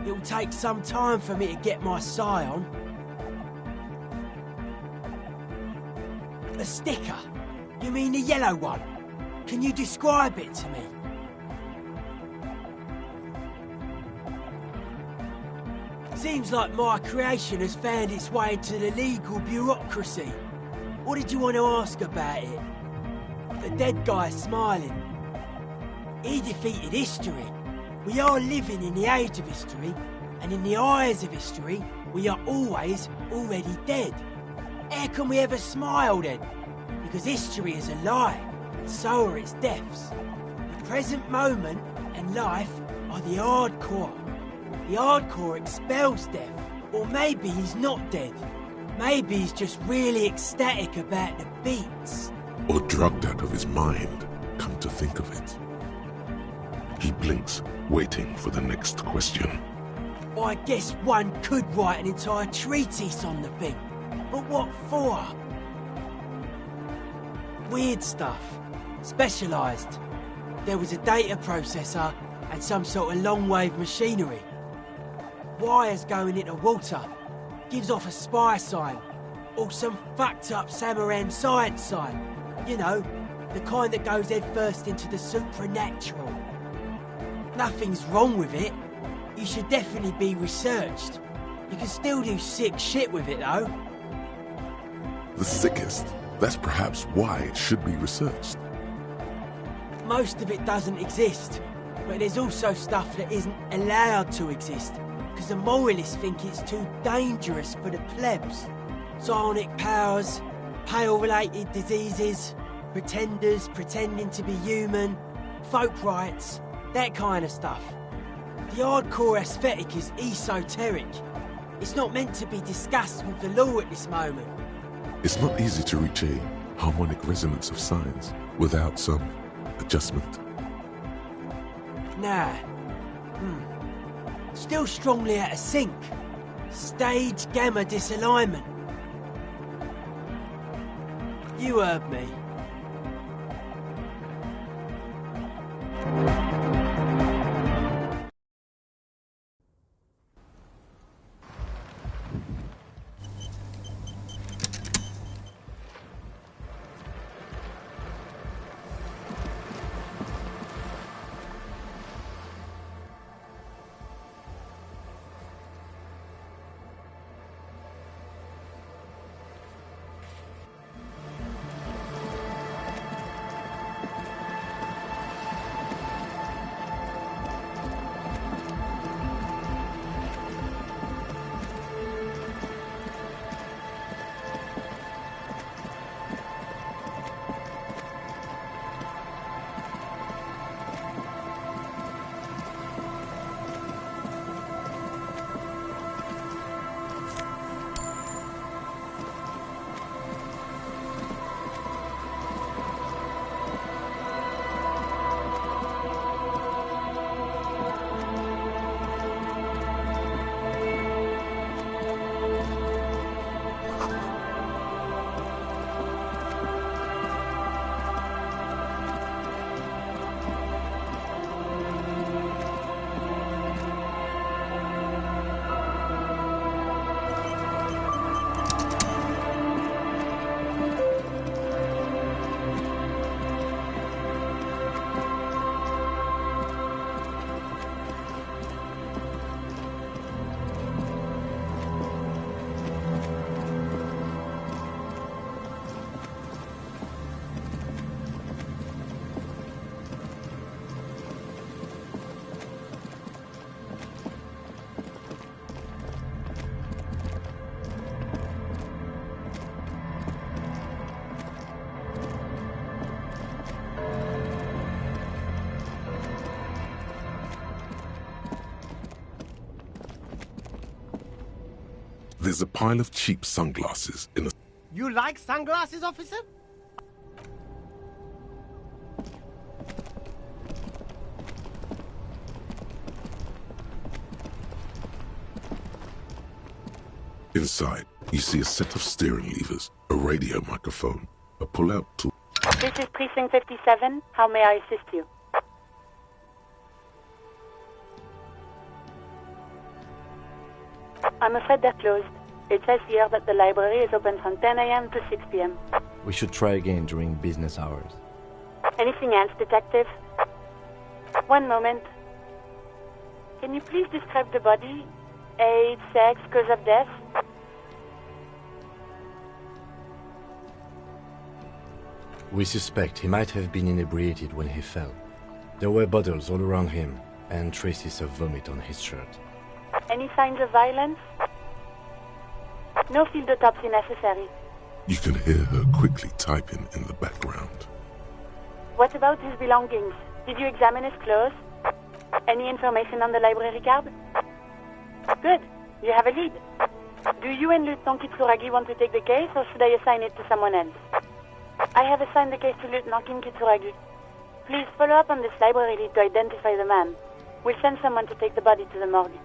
It'll take some time for me to get my scion. A sticker? You mean the yellow one? Can you describe it to me? Seems like my creation has found its way into the legal bureaucracy. What did you want to ask about it? The dead guy smiling. He defeated history. We are living in the age of history, and in the eyes of history, we are always already dead. How can we ever smile then? Because history is a lie, and so are its deaths. The present moment and life are the hardcore. The hardcore expels death. Or maybe he's not dead. Maybe he's just really ecstatic about the beats. Or drugged out of his mind, come to think of it. He blinks, waiting for the next question. I guess one could write an entire treatise on the thing. But what for? Weird stuff. Specialised. There was a data processor and some sort of long-wave machinery. Wires going into water. Gives off a spy sign. Or some fucked up Samaran science sign. You know, the kind that goes head first into the supernatural. Nothing's wrong with it. You should definitely be researched. You can still do sick shit with it though. The sickest? That's perhaps why it should be researched. Most of it doesn't exist. But there's also stuff that isn't allowed to exist. Because the moralists think it's too dangerous for the plebs. Psionic powers, pale-related diseases, pretenders pretending to be human, folk rights, that kind of stuff. The hardcore aesthetic is esoteric. It's not meant to be discussed with the law at this moment. It's not easy to reach a harmonic resonance of signs without some adjustment. Nah. Still strongly out of sync. Stage gamma disalignment. You heard me. There's a pile of cheap sunglasses in a... You like sunglasses, officer? Inside, you see a set of steering levers, a radio microphone, a pull-out tool. This is Precinct 57. How may I assist you? I'm afraid they're closed. It says here that the library is open from 10 a.m. to 6 p.m. We should try again during business hours. Anything else, detective? One moment. Can you please describe the body? Age, sex, cause of death? We suspect he might have been inebriated when he fell. There were bottles all around him, and traces of vomit on his shirt. Any signs of violence? No field autopsy necessary. You can hear her quickly typing in the background. What about his belongings? Did you examine his clothes? Any information on the library card? Good. You have a lead. Do you and Lieutenant Kitsuragi want to take the case, or should I assign it to someone else? I have assigned the case to Lieutenant Kim Kitsuragi. Please follow up on this library lead to identify the man. We'll send someone to take the body to the morgue.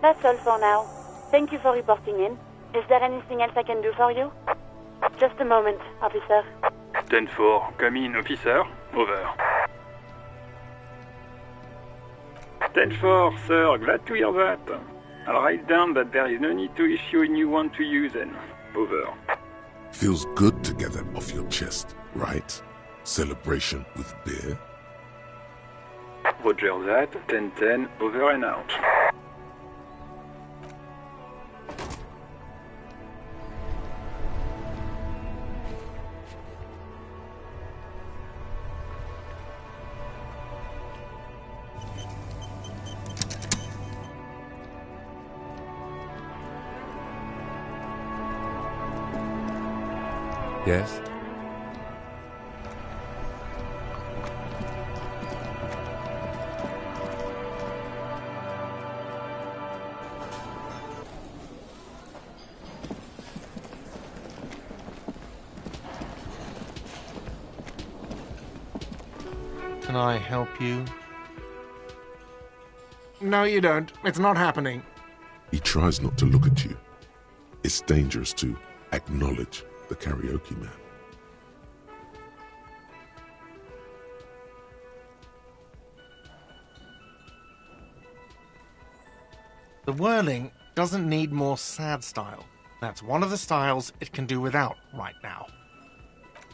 That's all for now. Thank you for reporting in. Is there anything else I can do for you? Just a moment, officer. 10-4, come in, officer. Over. 10-4, sir, glad to hear that. I'll write down that there is no need to issue a new one to you then. Over. Feels good to get that off your chest, right? Celebration with beer? Roger that, 10-10, over and out. Yes? Can I help you? No, you don't. It's not happening. He tries not to look at you. It's dangerous to acknowledge the karaoke man. The whirling doesn't need more sad style. That's one of the styles it can do without right now.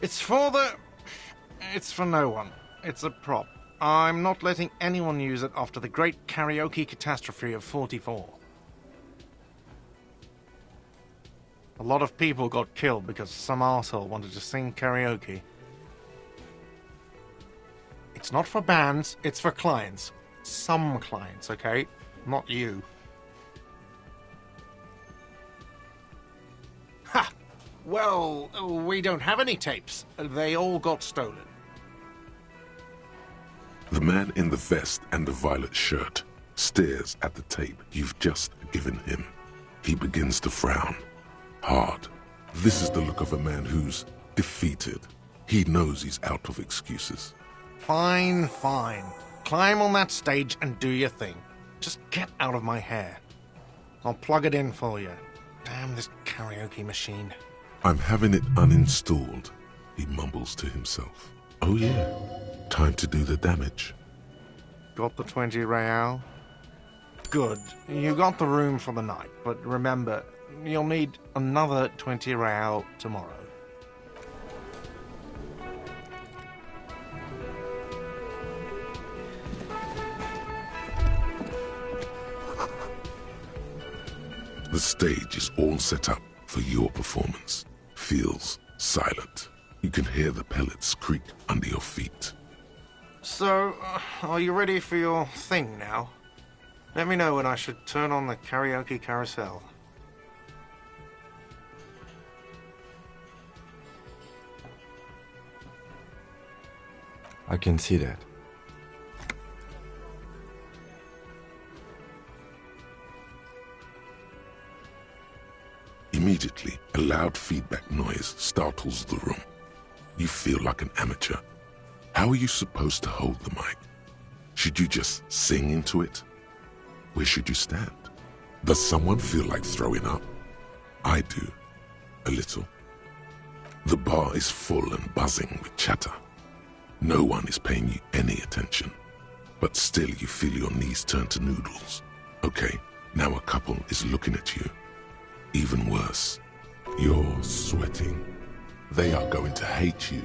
It's for no one. It's a prop. I'm not letting anyone use it after the great karaoke catastrophe of 44. A lot of people got killed because some arsehole wanted to sing karaoke. It's not for bands, it's for clients. Some clients, okay? Not you. Ha! Well, we don't have any tapes. They all got stolen. The man in the vest and the violet shirt stares at the tape you've just given him. He begins to frown. Hard. This is the look of a man who's defeated. He knows he's out of excuses. Fine, fine. Climb on that stage and do your thing. Just get out of my hair. I'll plug it in for you. Damn this karaoke machine. I'm having it uninstalled, he mumbles to himself. Oh yeah, time to do the damage. Got the 20 real? Good. You got the room for the night, but remember, you'll need another 20 real tomorrow. The stage is all set up for your performance. Feels silent. You can hear the pellets creak under your feet. So, are you ready for your thing now? Let me know when I should turn on the karaoke carousel. I can see that. Immediately, a loud feedback noise startles the room. You feel like an amateur. How are you supposed to hold the mic? Should you just sing into it? Where should you stand? Does someone feel like throwing up? I do. A little. The bar is full and buzzing with chatter. No one is paying you any attention. But still you feel your knees turn to noodles. Okay, now a couple is looking at you. Even worse, you're sweating. They are going to hate you.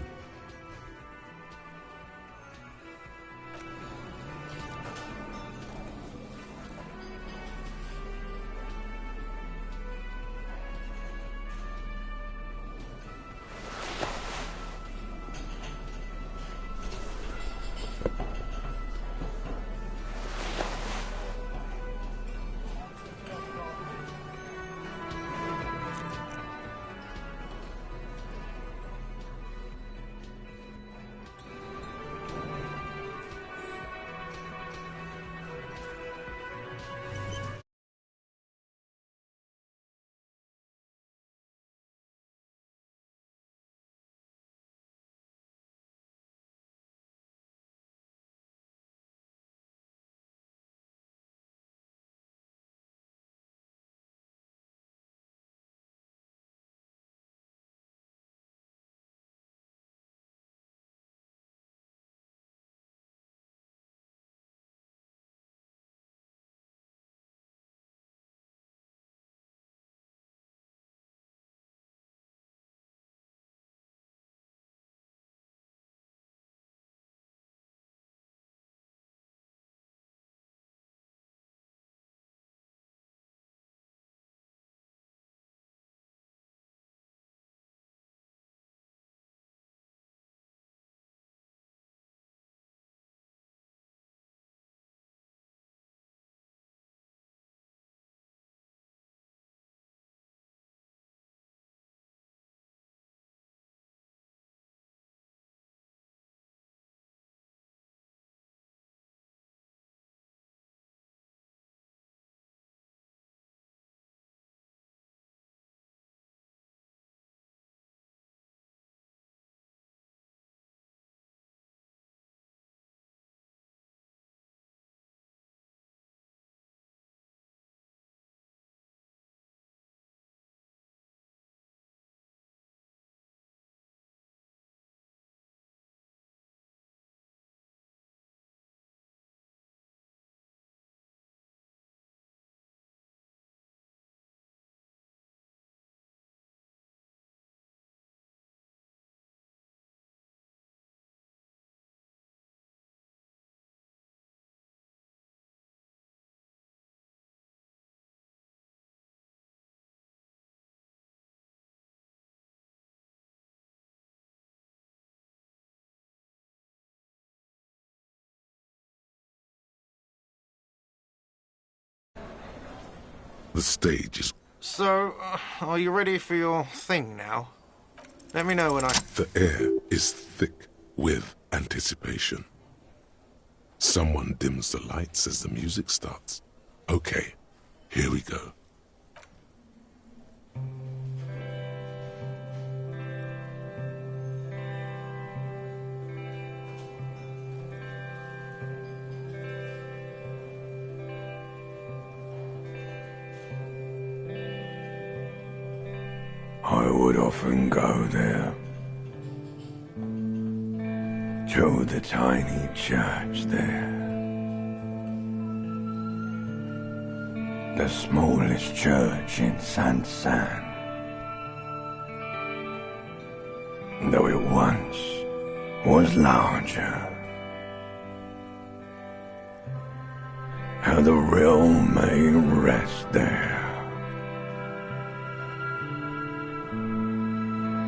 The stage is... So, are you ready for your thing now? Let me know when I... The air is thick with anticipation. Someone dims the lights as the music starts. Okay, here we go. I would often go there, to the tiny church there, the smallest church in Saint-Saëns, though it once was larger. How the realm may rest there,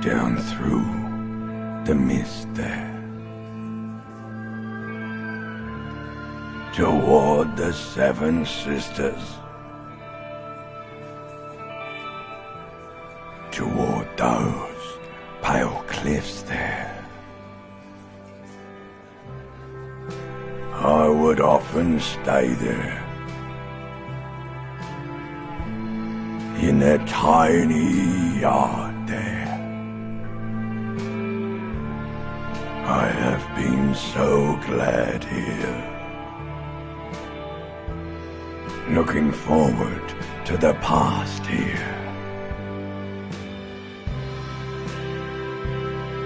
down through the mist there, toward the Seven Sisters, toward those pale cliffs there. I would often stay there, in that tiny yard there. I have been so glad here. Looking forward to the past here.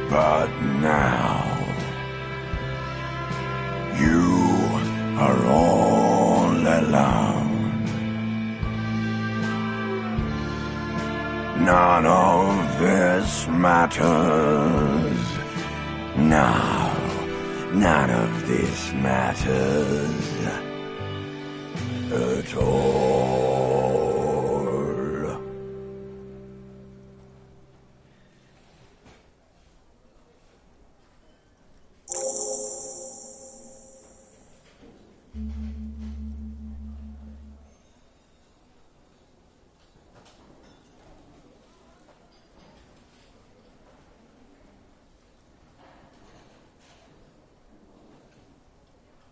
But now, you are all alone. None of this matters. No, none of this matters at all.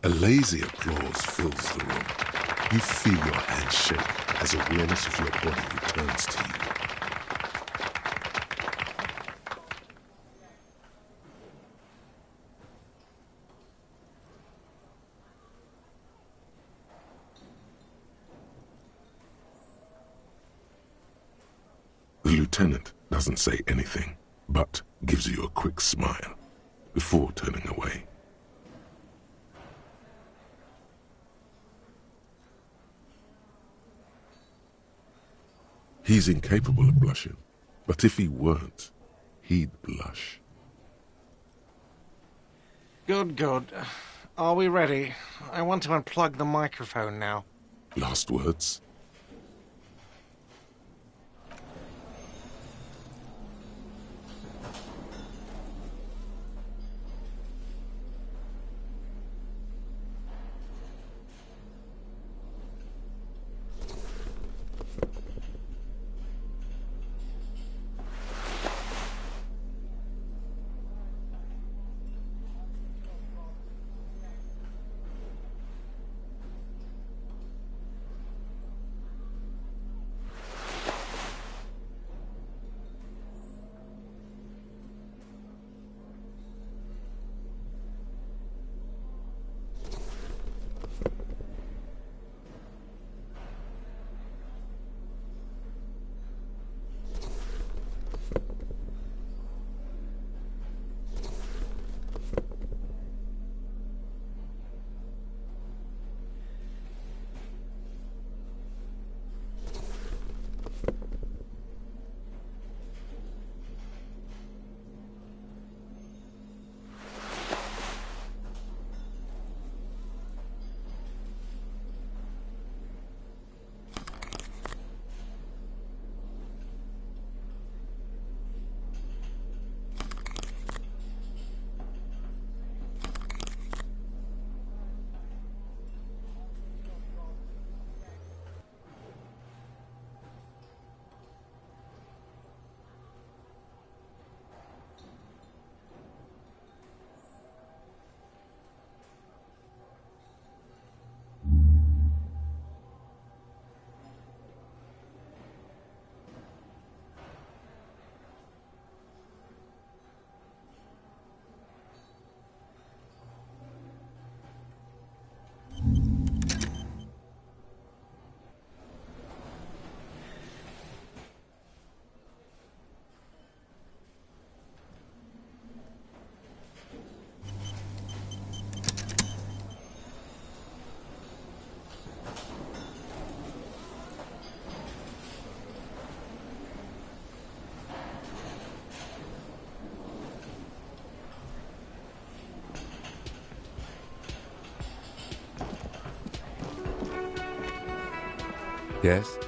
A lazy applause fills the room. You feel your hand shake as awareness of your body returns to you. The lieutenant doesn't say anything, but gives you a quick smile before turning away. He's incapable of blushing, but if he weren't, he'd blush. Good, good. Are we ready? I want to unplug the microphone now. Last words? Yes?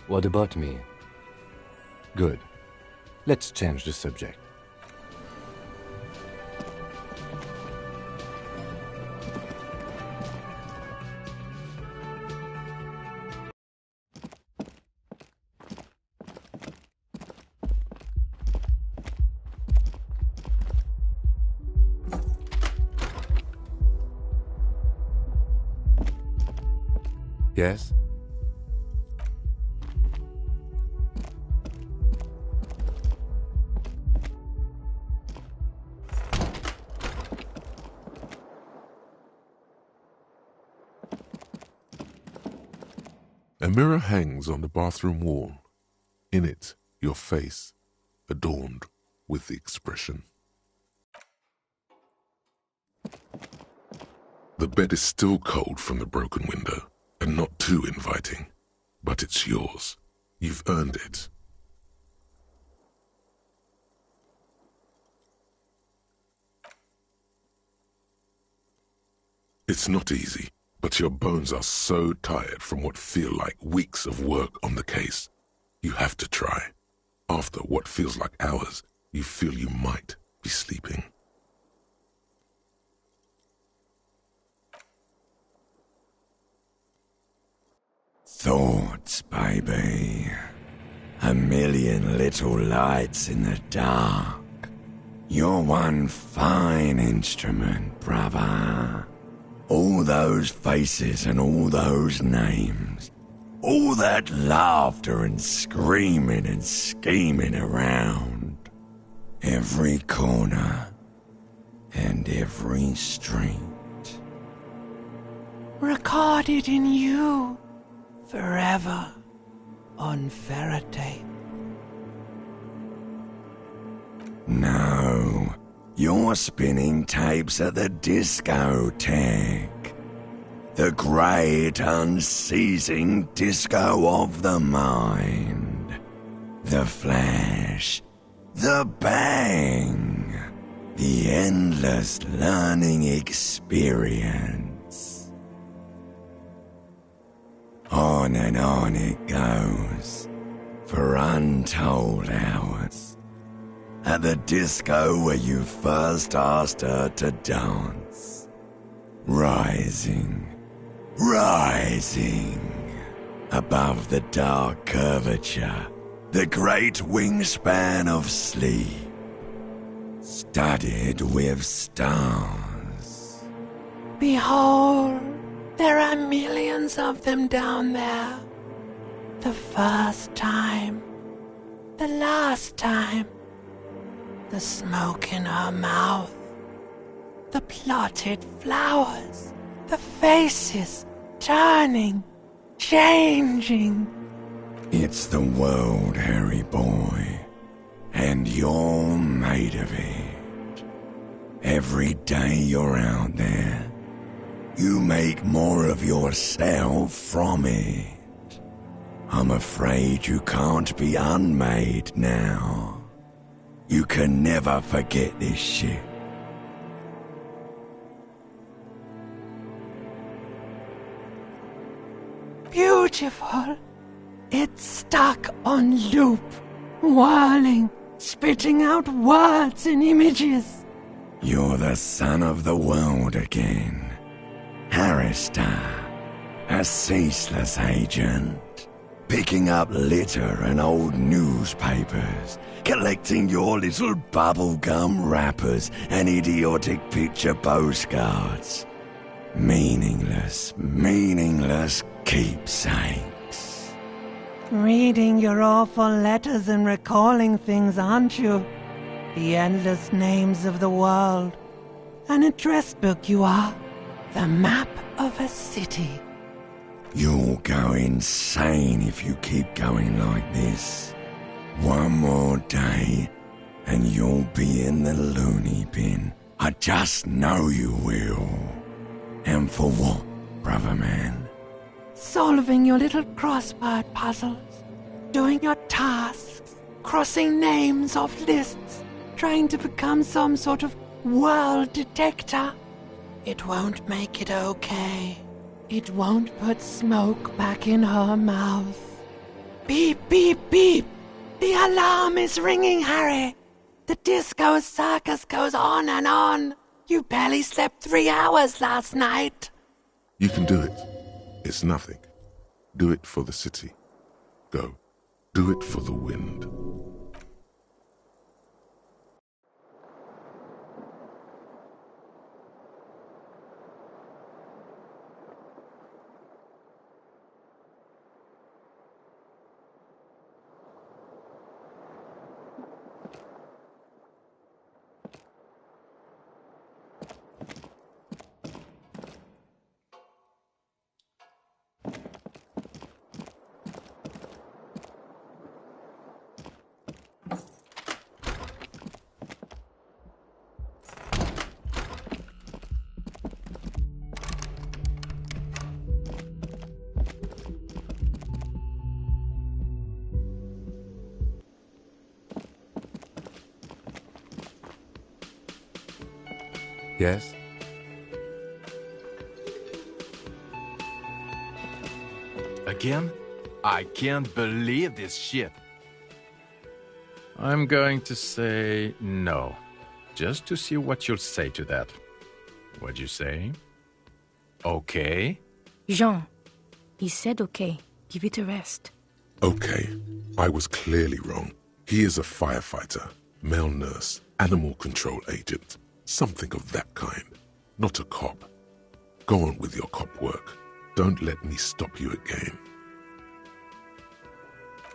What about me? Good. Let's change the subject. Yes? A mirror hangs on the bathroom wall. In it, your face, adorned with the expression. The bed is still cold from the broken window, and not too inviting, but it's yours. You've earned it. It's not easy, but your bones are so tired from what feel like weeks of work on the case. You have to try. After what feels like hours, you feel you might be sleeping. Thoughts, baby. A million little lights in the dark. You're one fine instrument, brother. All those faces and all those names. All that laughter and screaming and scheming around. Every corner and every street. Recorded in you. Forever on Ferrotape. No, you're spinning tapes at the discotheque. The great unceasing disco of the mind. The flash, the bang, the endless learning experience. On and on it goes, for untold hours. At the disco where you first asked her to dance. Rising, above the dark curvature, the great wingspan of sleep, studded with stars. Behold, there are millions of them down there. The first time, the last time, the smoke in her mouth, the plotted flowers, the faces turning, changing. It's the world, Harry boy, and you're made of it. Every day you're out there, you make more of yourself from it. I'm afraid you can't be unmade now. You can never forget this shit. Beautiful. It's stuck on loop, whirling, spitting out words and images. You're the son of the world again. Harrister, a ceaseless agent, picking up litter and old newspapers, collecting your little bubblegum wrappers and idiotic picture postcards. Meaningless keepsakes. Reading your awful letters and recalling things, aren't you? The endless names of the world. An address book you are. The map of a city. You'll go insane if you keep going like this. One more day, and you'll be in the loony bin. I just know you will. And for what, brother man? Solving your little crossword puzzles. Doing your tasks. Crossing names off lists. Trying to become some sort of world detector. It won't make it okay. It won't put smoke back in her mouth. Beep, beep, beep. The alarm is ringing, Harry. The disco circus goes on and on. You barely slept 3 hours last night. You can do it. It's nothing. Do it for the city. Go. Do it for the wind. Yes? Again? I can't believe this shit. I'm going to say no. Just to see what you'll say to that. What'd you say? Okay? Jean, he said okay. Give it a rest. Okay. I was clearly wrong. He is a firefighter, male nurse, animal control agent. Something of that kind. Not a cop. Go on with your cop work. Don't let me stop you again.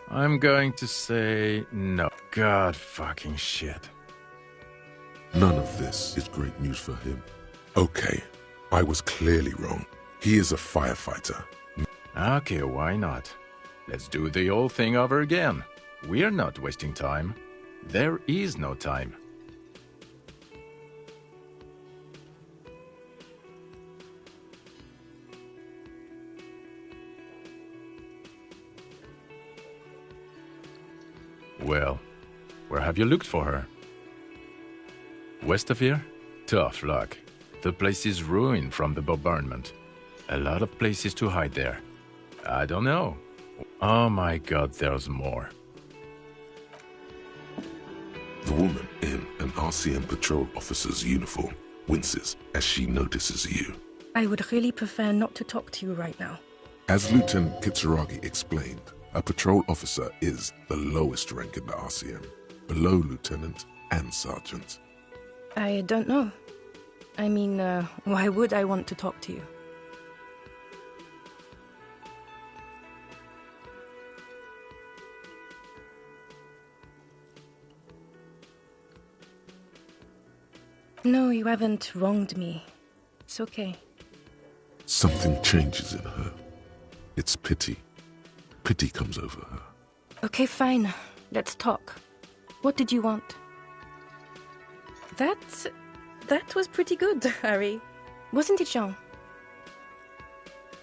I'm going to say no. God fucking shit. None of this is great news for him. Okay, I was clearly wrong. He is a firefighter. Okay, why not? Let's do the whole thing over again. We're not wasting time. There is no time. Well, where have you looked for her? West of here? Tough luck. The place is ruined from the bombardment. A lot of places to hide there. I don't know. Oh my god, there's more. The woman in an RCM patrol officer's uniform winces as she notices you. I would really prefer not to talk to you right now. As Lieutenant Kitsuragi explained, a patrol officer is the lowest rank in the RCM, below lieutenant and sergeant. I don't know. I mean, why would I want to talk to you? No, you haven't wronged me. It's okay. Something changes in her. It's pity. Pity comes over her. Okay, fine. Let's talk. What did you want? That was pretty good, Harry. Wasn't it, Jean?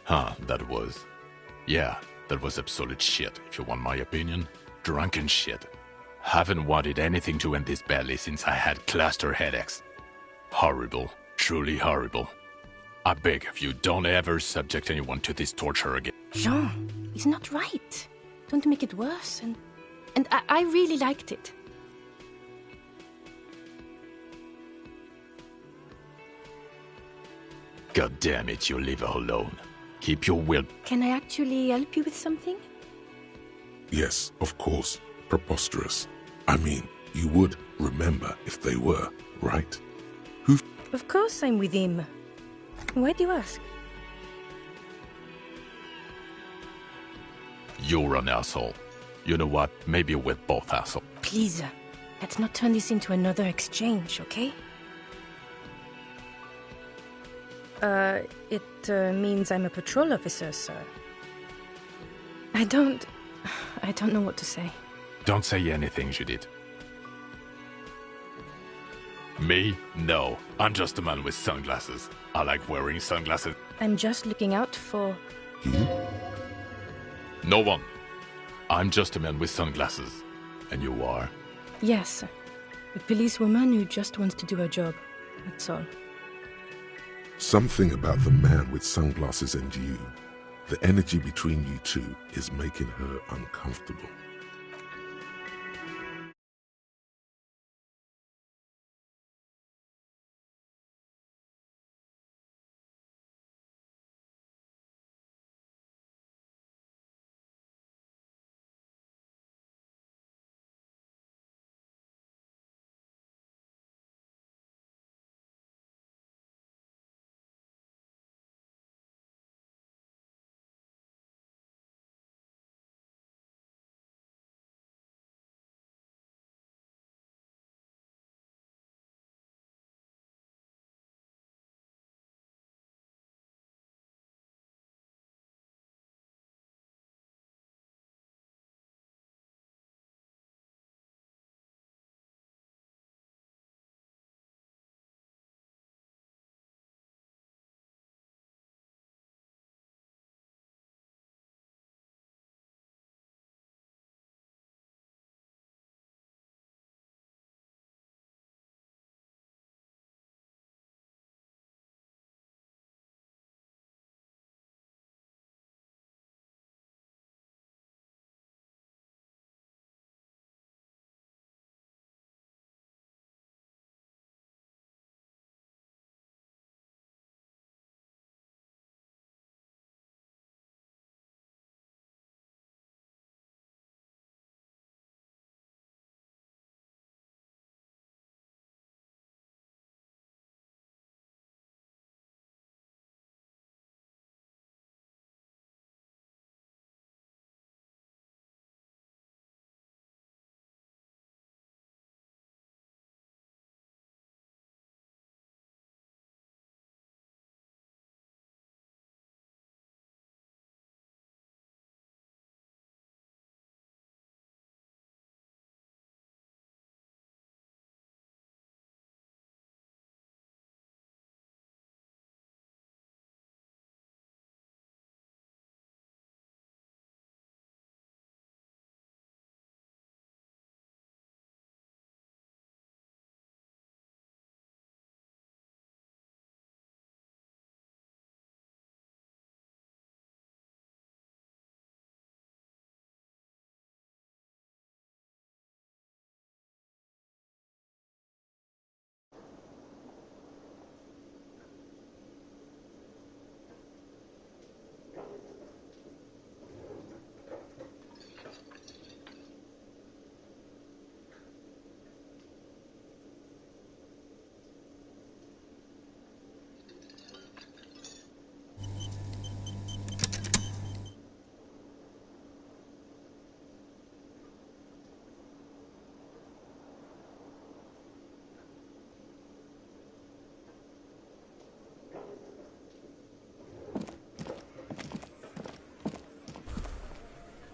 That was. Yeah, that was absolute shit, if you want my opinion. Drunken shit. Haven't wanted anything to end this badly since I had cluster headaches. Horrible. Truly horrible. I beg of you, don't ever subject anyone to this torture again. Jean, it's not right. Don't make it worse. And I really liked it. God damn it, you leave her alone. Keep your will. Can I actually help you with something? Yes, of course. Preposterous. I mean, you would remember if they were, right? Who? Of course I'm with him. Why do you ask? You're an asshole. You know what? Maybe we're both assholes. Please, let's not turn this into another exchange, okay? It means I'm a patrol officer, sir. I don't know what to say. Don't say anything, Judith. Me? No. I'm just a man with sunglasses. I like wearing sunglasses. I'm just looking out for... You? No one. I'm just a man with sunglasses. And you are? Yes. A policewoman who just wants to do her job. That's all. Something about the man with sunglasses and you. The energy between you two is making her uncomfortable.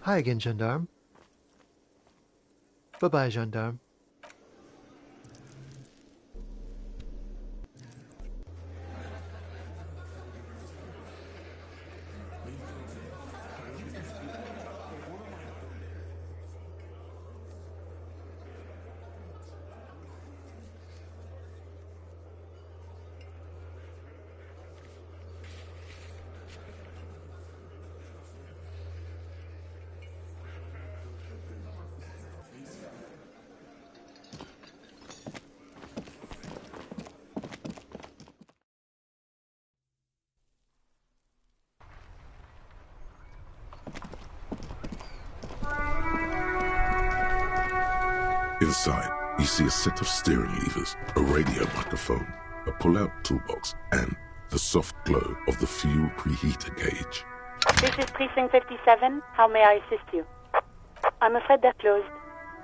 Hi again, gendarme. Bye-bye, gendarme. Inside, you see a set of steering levers, a radio microphone, a pull-out toolbox, and the soft glow of the fuel preheater gauge. This is Precinct 57. How may I assist you? I'm afraid they're closed.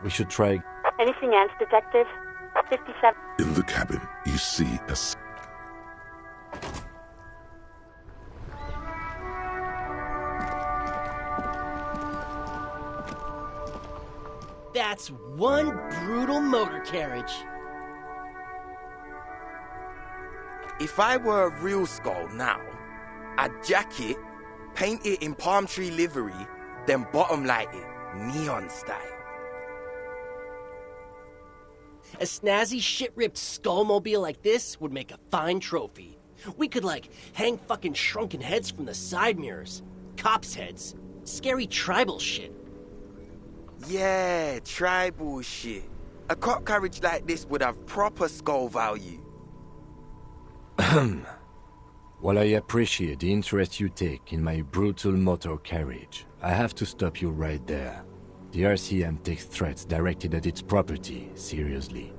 We should try... Anything else, Detective? 57. In the cabin, you see a... That's one brutal motor carriage. If I were a real skull now, I'd jack it, paint it in palm tree livery, then bottom light it, neon style. A snazzy shit-ripped skullmobile like this would make a fine trophy. We could, like, hang fucking shrunken heads from the side mirrors. cops' heads. Scary tribal shit. Yeah, tribal shit. A cop carriage like this would have proper skull value. While I appreciate the interest you take in my brutal motor carriage, I have to stop you right there. The RCM takes threats directed at its property seriously.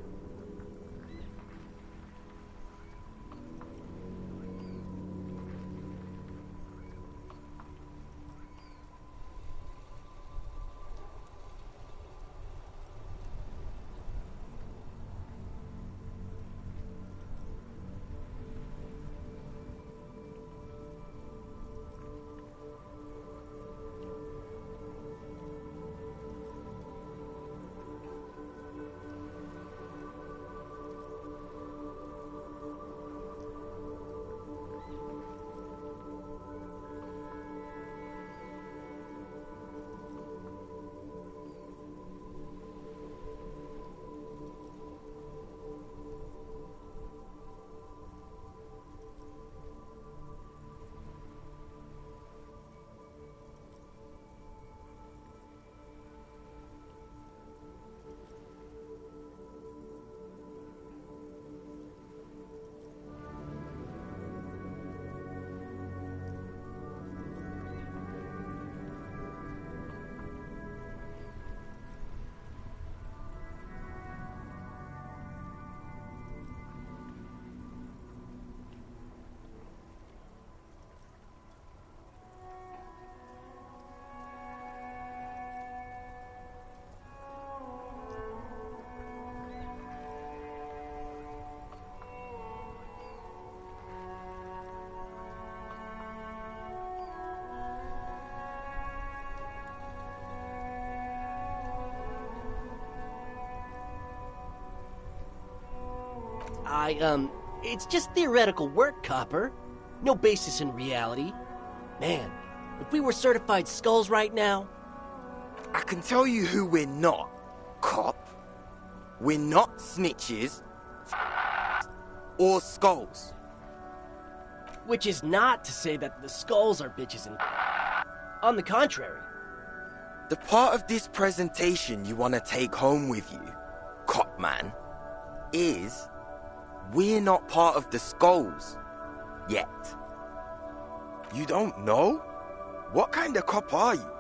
It's just theoretical work, Copper. No basis in reality. Man, if we were certified skulls right now... I can tell you who we're not, cop. We're not snitches or skulls. Which is not to say that the skulls are bitches and... On the contrary. The part of this presentation you want to take home with you, cop man, is... we're not part of the skulls. Yet. You don't know? What kind of cop are you?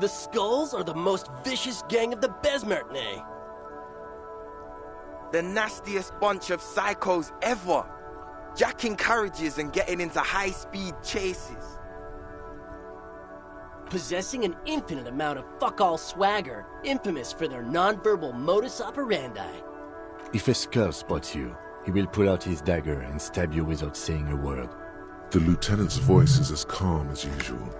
The skulls are the most vicious gang of the Besmertne. The nastiest bunch of psychos ever. Jacking carriages and getting into high-speed chases. Possessing an infinite amount of fuck-all swagger, infamous for their non-verbal modus operandi. If a skull spots you, he will pull out his dagger and stab you without saying a word. The lieutenant's voice is as calm as usual,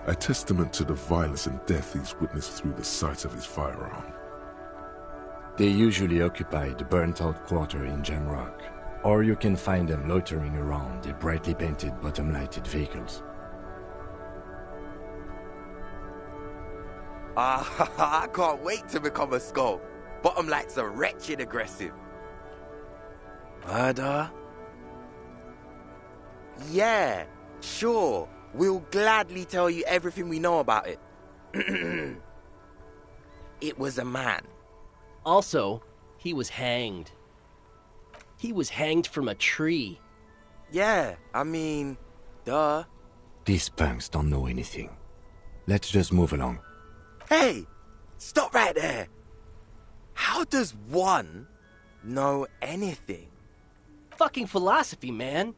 a testament to the violence and death he's witnessed through the sight of his firearm. They usually occupy the burnt-out quarter in Jamrock, or you can find them loitering around the brightly painted bottom-lighted vehicles. I can't wait to become a skull. Bottom lights are wretched aggressive. Murder? Yeah, sure. We'll gladly tell you everything we know about it. It was a man. Also, he was hanged. He was hanged from a tree. Yeah, I mean, duh. These punks don't know anything. Let's just move along. Hey, stop right there. How does one know anything? Fucking philosophy, man.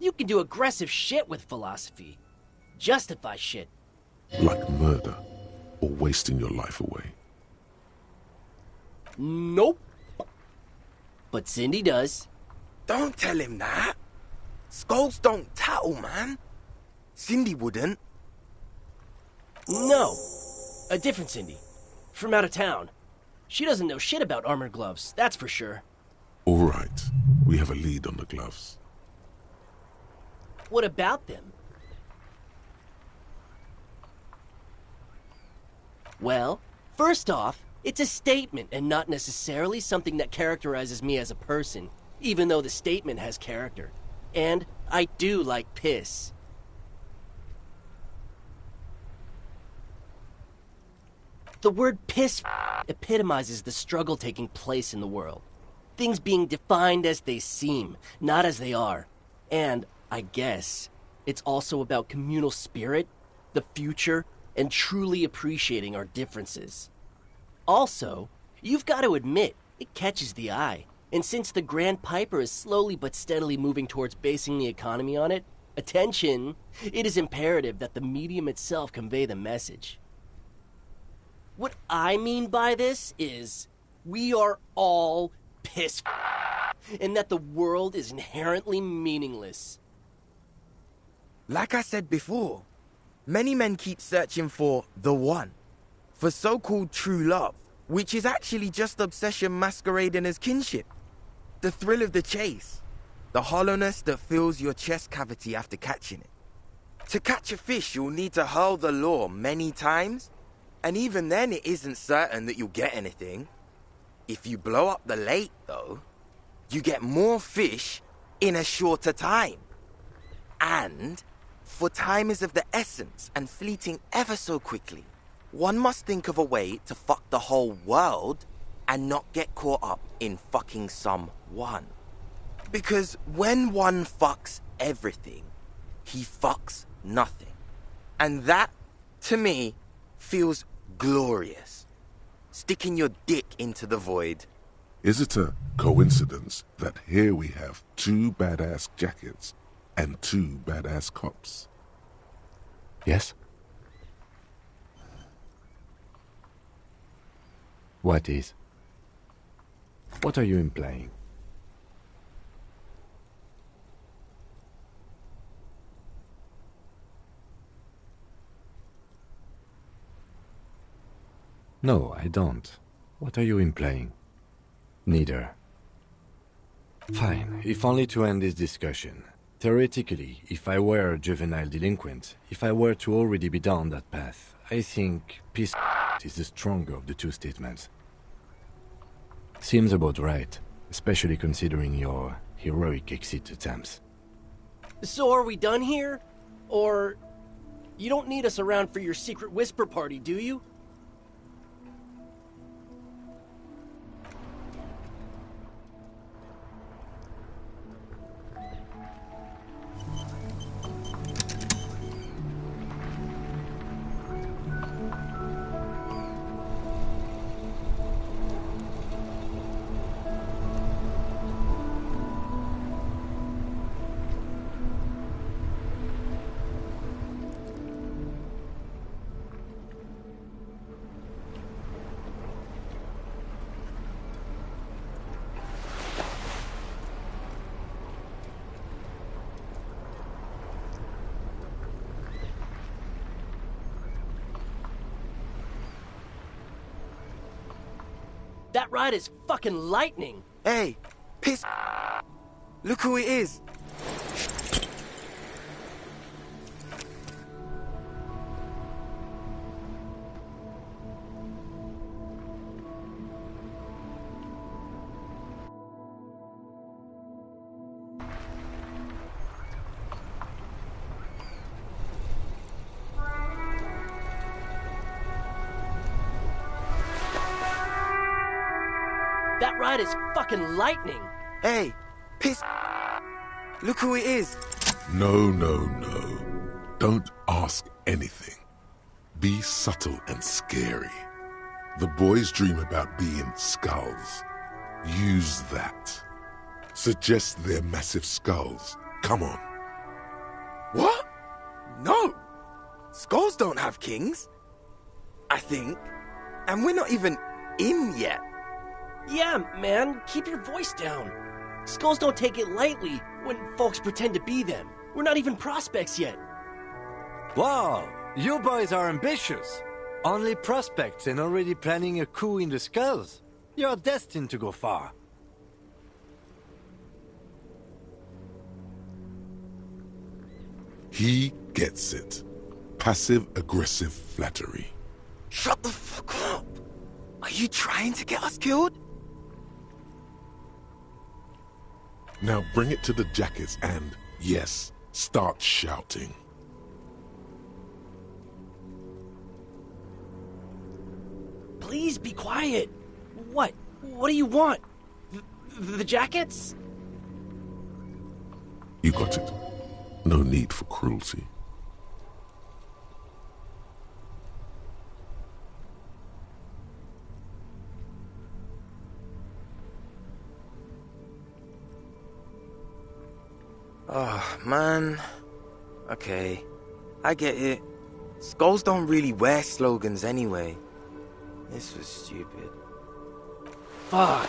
You can do aggressive shit with philosophy. Justify shit. Like murder or wasting your life away. Nope. But Cindy does. Don't tell him that. Skulls don't tattle, man. Cindy wouldn't. No. A different Cindy. From out of town. She doesn't know shit about armored gloves, that's for sure. All right. We have a lead on the gloves. What about them? Well, first off, it's a statement and not necessarily something that characterizes me as a person. even though the statement has character. And I do like piss. The word piss epitomizes the struggle taking place in the world. Things being defined as they seem, not as they are. And, I guess, it's also about communal spirit, the future, and truly appreciating our differences. Also, you've got to admit, it catches the eye. And since the Grand Piper is slowly but steadily moving towards basing the economy on it, attention, it is imperative that the medium itself convey the message. What I mean by this is, we are all piss and that the world is inherently meaningless. Like I said before, many men keep searching for the one, for so-called true love, which is actually just obsession masquerading as kinship. The thrill of the chase, the hollowness that fills your chest cavity after catching it. To catch a fish, you'll need to hurl the lure many times, and even then it isn't certain that you'll get anything. If you blow up the lake, though, you get more fish in a shorter time. And, for time is of the essence and fleeting ever so quickly, one must think of a way to fuck the whole world and not get caught up in fucking someone. Because when one fucks everything, he fucks nothing. And that, to me, feels glorious. Sticking your dick into the void. Is it a coincidence that here we have 2 badass jackets and 2 badass cops? Yes? What is? What are you implying? No, I don't. What are you implying? Neither. Fine, if only to end this discussion. Theoretically, if I were a juvenile delinquent, if I were to already be down that path, I think peace is the stronger of the two statements. Seems about right, especially considering your heroic exit attempts. So are we done here? Or... you don't need us around for your secret whisper party, do you? That ride is fucking lightning. Hey, piss. Look who it is. That ride is fucking lightning. Hey, piss. Look who it is. No, no, no. Don't ask anything. Be subtle and scary. The boys dream about being skulls. Use that. Suggest they're massive skulls. Come on. What? No. Skulls don't have kings. I think. And we're not even in yet. Yeah, man, keep your voice down. Skulls don't take it lightly when folks pretend to be them. We're not even prospects yet. Wow, you boys are ambitious. Only prospects and already planning a coup in the Skulls. You're destined to go far. He gets it. Passive-aggressive flattery. Shut the fuck up. Are you trying to get us killed? Now bring it to the jackets and, yes, start shouting. Please be quiet. What? What do you want? The jackets? You got it. No need for cruelty. Oh, man. Okay, I get it. Skulls don't really wear slogans anyway. This was stupid. Fuck.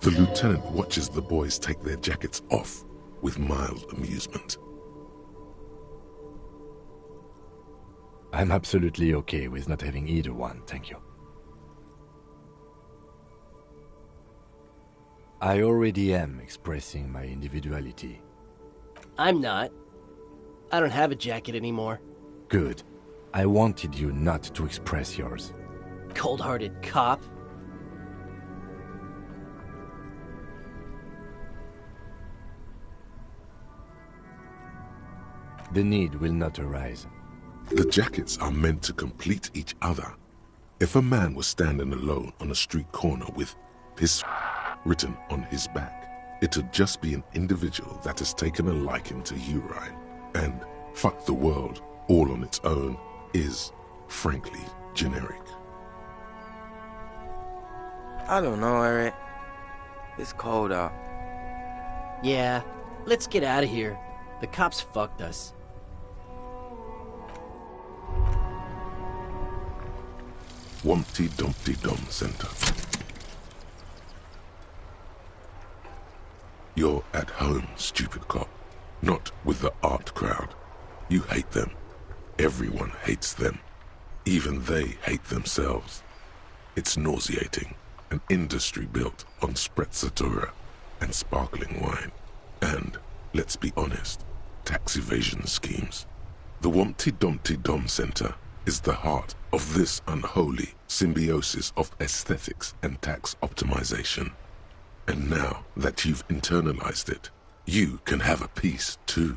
The lieutenant watches the boys take their jackets off with mild amusement. I'm absolutely okay with not having either one, thank you. I already am expressing my individuality. I'm not. I don't have a jacket anymore. Good. I wanted you not to express yours. Cold-hearted cop. The need will not arise. The jackets are meant to complete each other. If a man was standing alone on a street corner with "piss" written on his back, it'd just be an individual that has taken a liking to urine. And "fuck the world" all on its own is, frankly, generic. I don't know, Eric. It's cold out. Yeah, let's get out of here. The cops fucked us. Wumpty Dumpty Dum Center. You're at home, stupid cop. Not with the art crowd. You hate them. Everyone hates them. Even they hate themselves. It's nauseating. An industry built on sprezzatura and sparkling wine. And, let's be honest, tax evasion schemes. The Wumpty Dumpty Dum Center is the heart of this unholy symbiosis of aesthetics and tax optimization. And now that you've internalized it, you can have a piece too.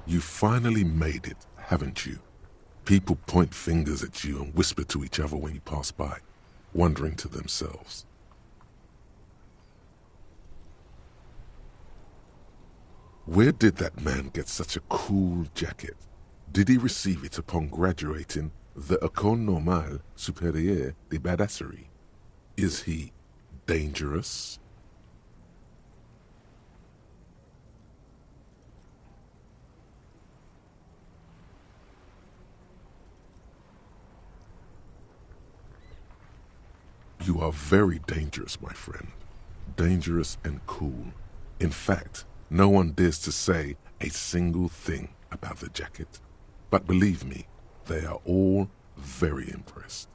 You finally made it, haven't you? People point fingers at you and whisper to each other when you pass by, wondering to themselves. Where did that man get such a cool jacket? Did he receive it upon graduating the École Normale Supérieure de Badasserie? Is he dangerous? You are very dangerous, my friend. Dangerous and cool. In fact, no one dares to say a single thing about the jacket. But believe me, they are all very impressed.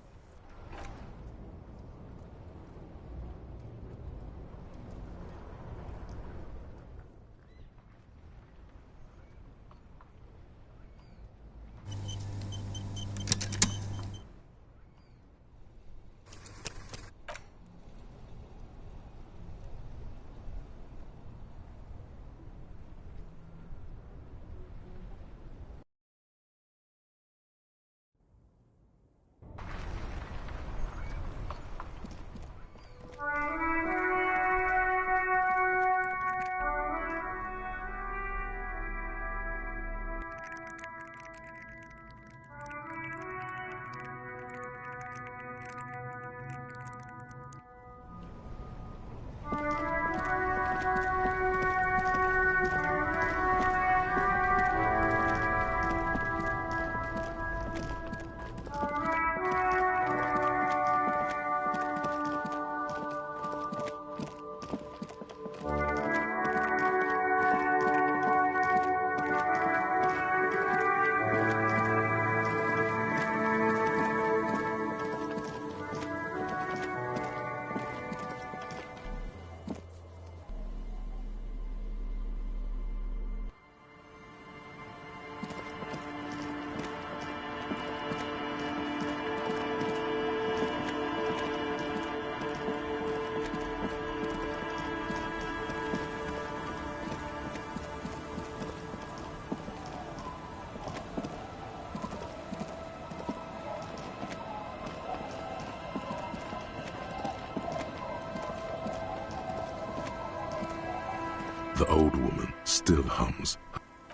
The old woman still hums.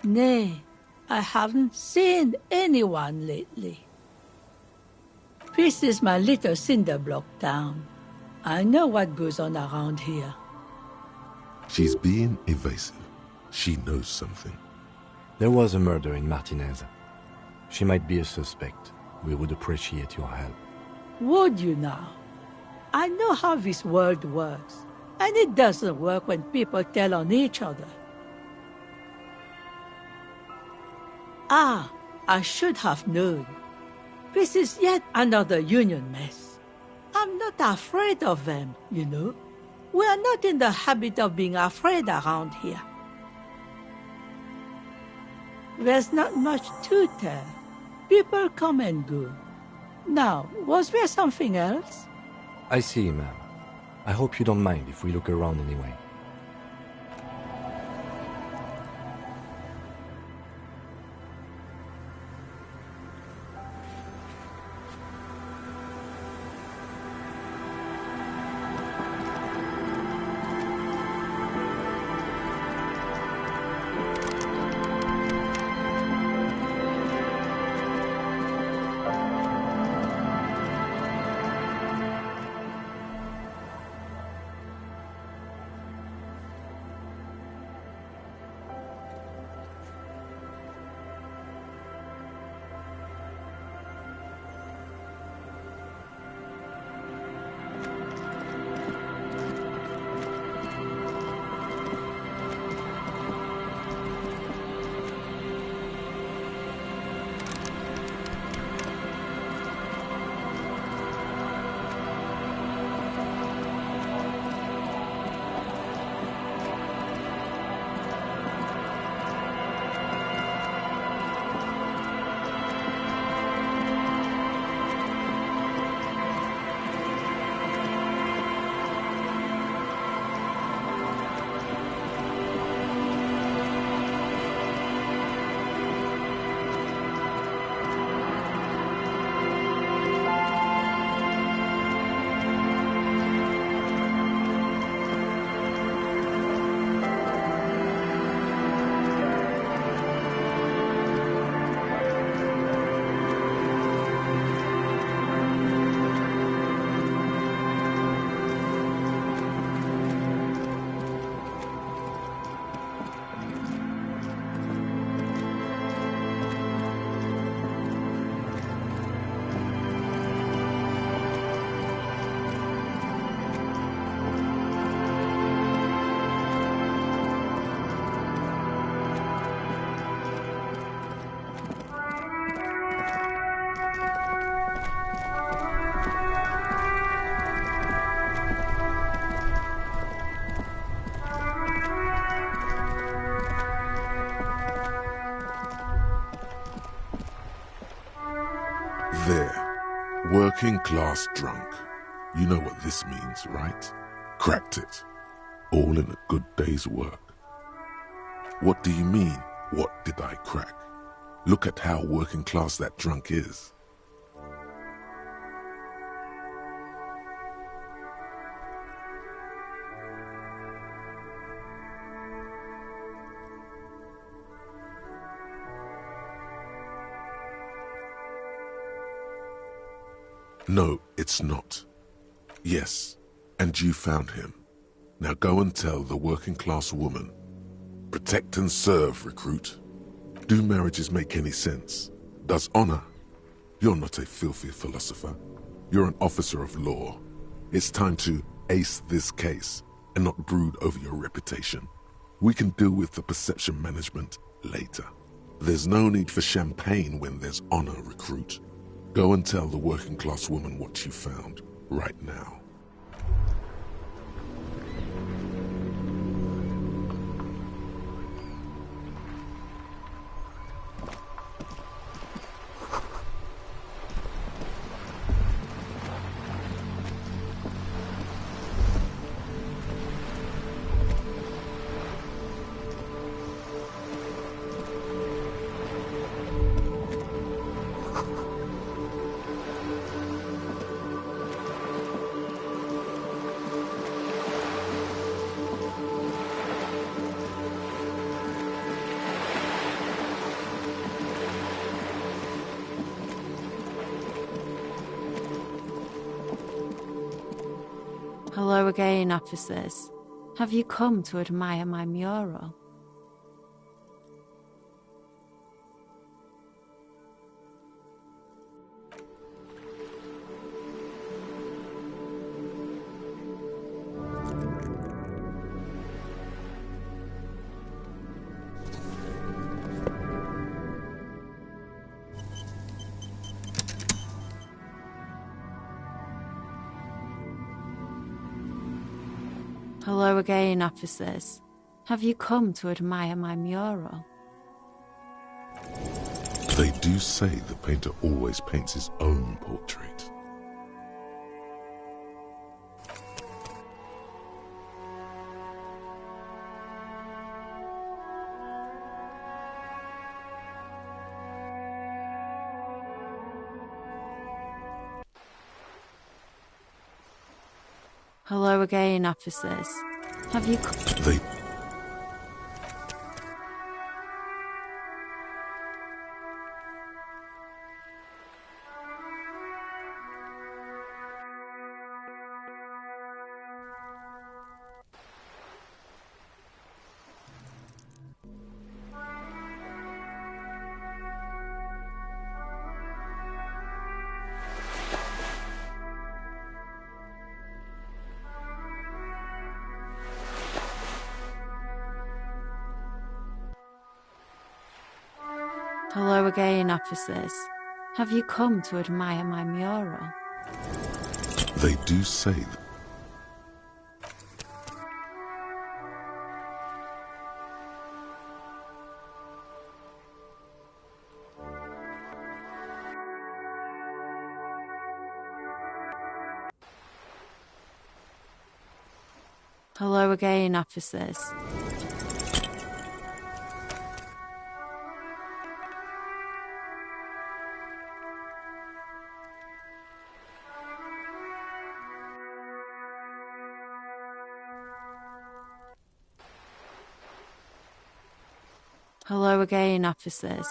Nay, I haven't seen anyone lately. This is my little cinder block town. I know what goes on around here. She's being evasive. She knows something. There was a murder in Martinez. She might be a suspect. We would appreciate your help. Would you now? I know how this world works, and it doesn't work when people tell on each other. Ah, I should have known. This is yet another union mess. I'm not afraid of them, you know. We are not in the habit of being afraid around here. There's not much to tell. People come and go. Now, was there something else? I see, ma'am. I hope you don't mind if we look around anyway. Working class drunk. You know what this means, right? Cracked it. All in a good day's work. What do you mean, what did I crack? Look at how working class that drunk is. No, it's not. Yes, and you found him. Now go and tell the working class woman. Protect and serve, recruit. Do marriages make any sense? Does honor? You're not a filthy philosopher. You're an officer of law. It's time to ace this case and not brood over your reputation. We can deal with the perception management later. There's no need for champagne when there's honor, recruit. Go and tell the working class woman what you found, right now. Hello again, officers. Have you come to admire my mural? Hello again, officers. Have you come to admire my mural? They do say the painter always paints his own portrait. Hello again, officers. Have you... They... Hello again, officers. Have you come to admire my mural? They do say that... Hello again, officers. Hello again, officers.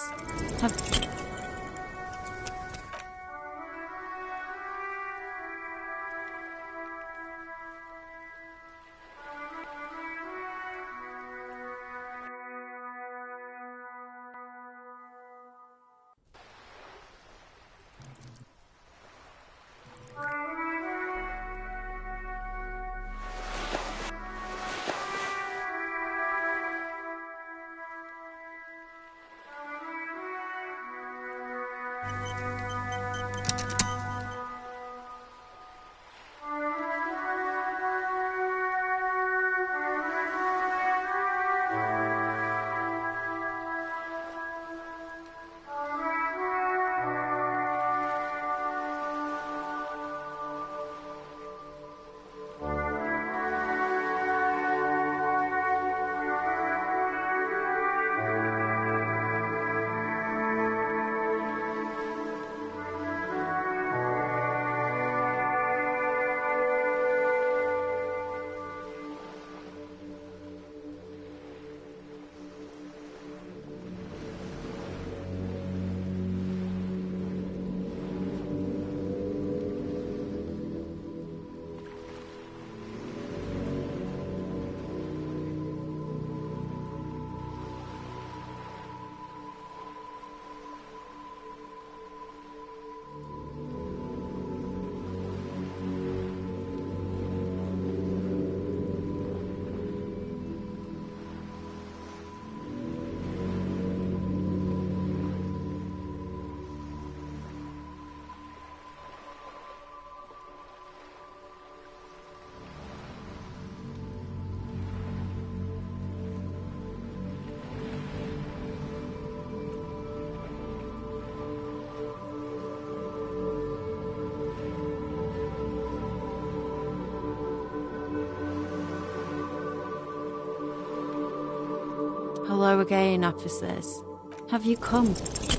Hello again, officers. Have you come?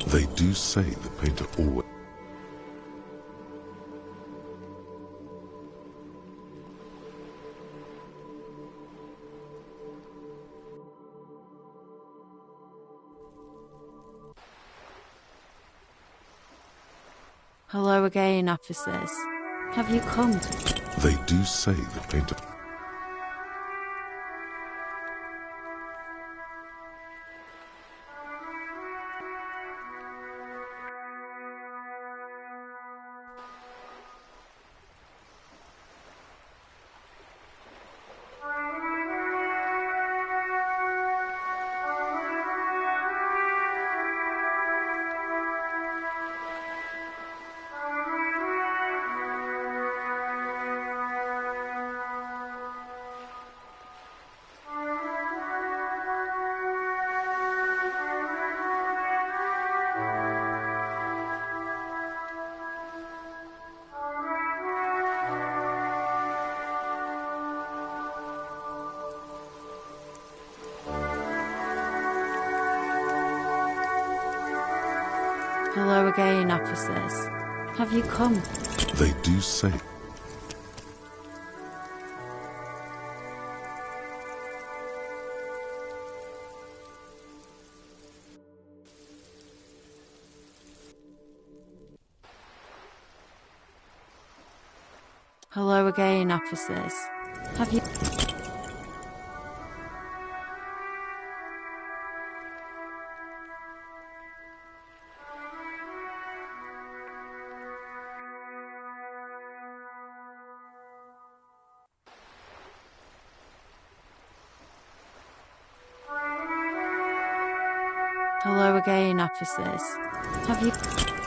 They do say the painter always... Hello again, officers. Have you come? They do say the painter... Hello again, officers. Have you come? They do say... Hello again, officers. Have you... Hello again, officers. Have you...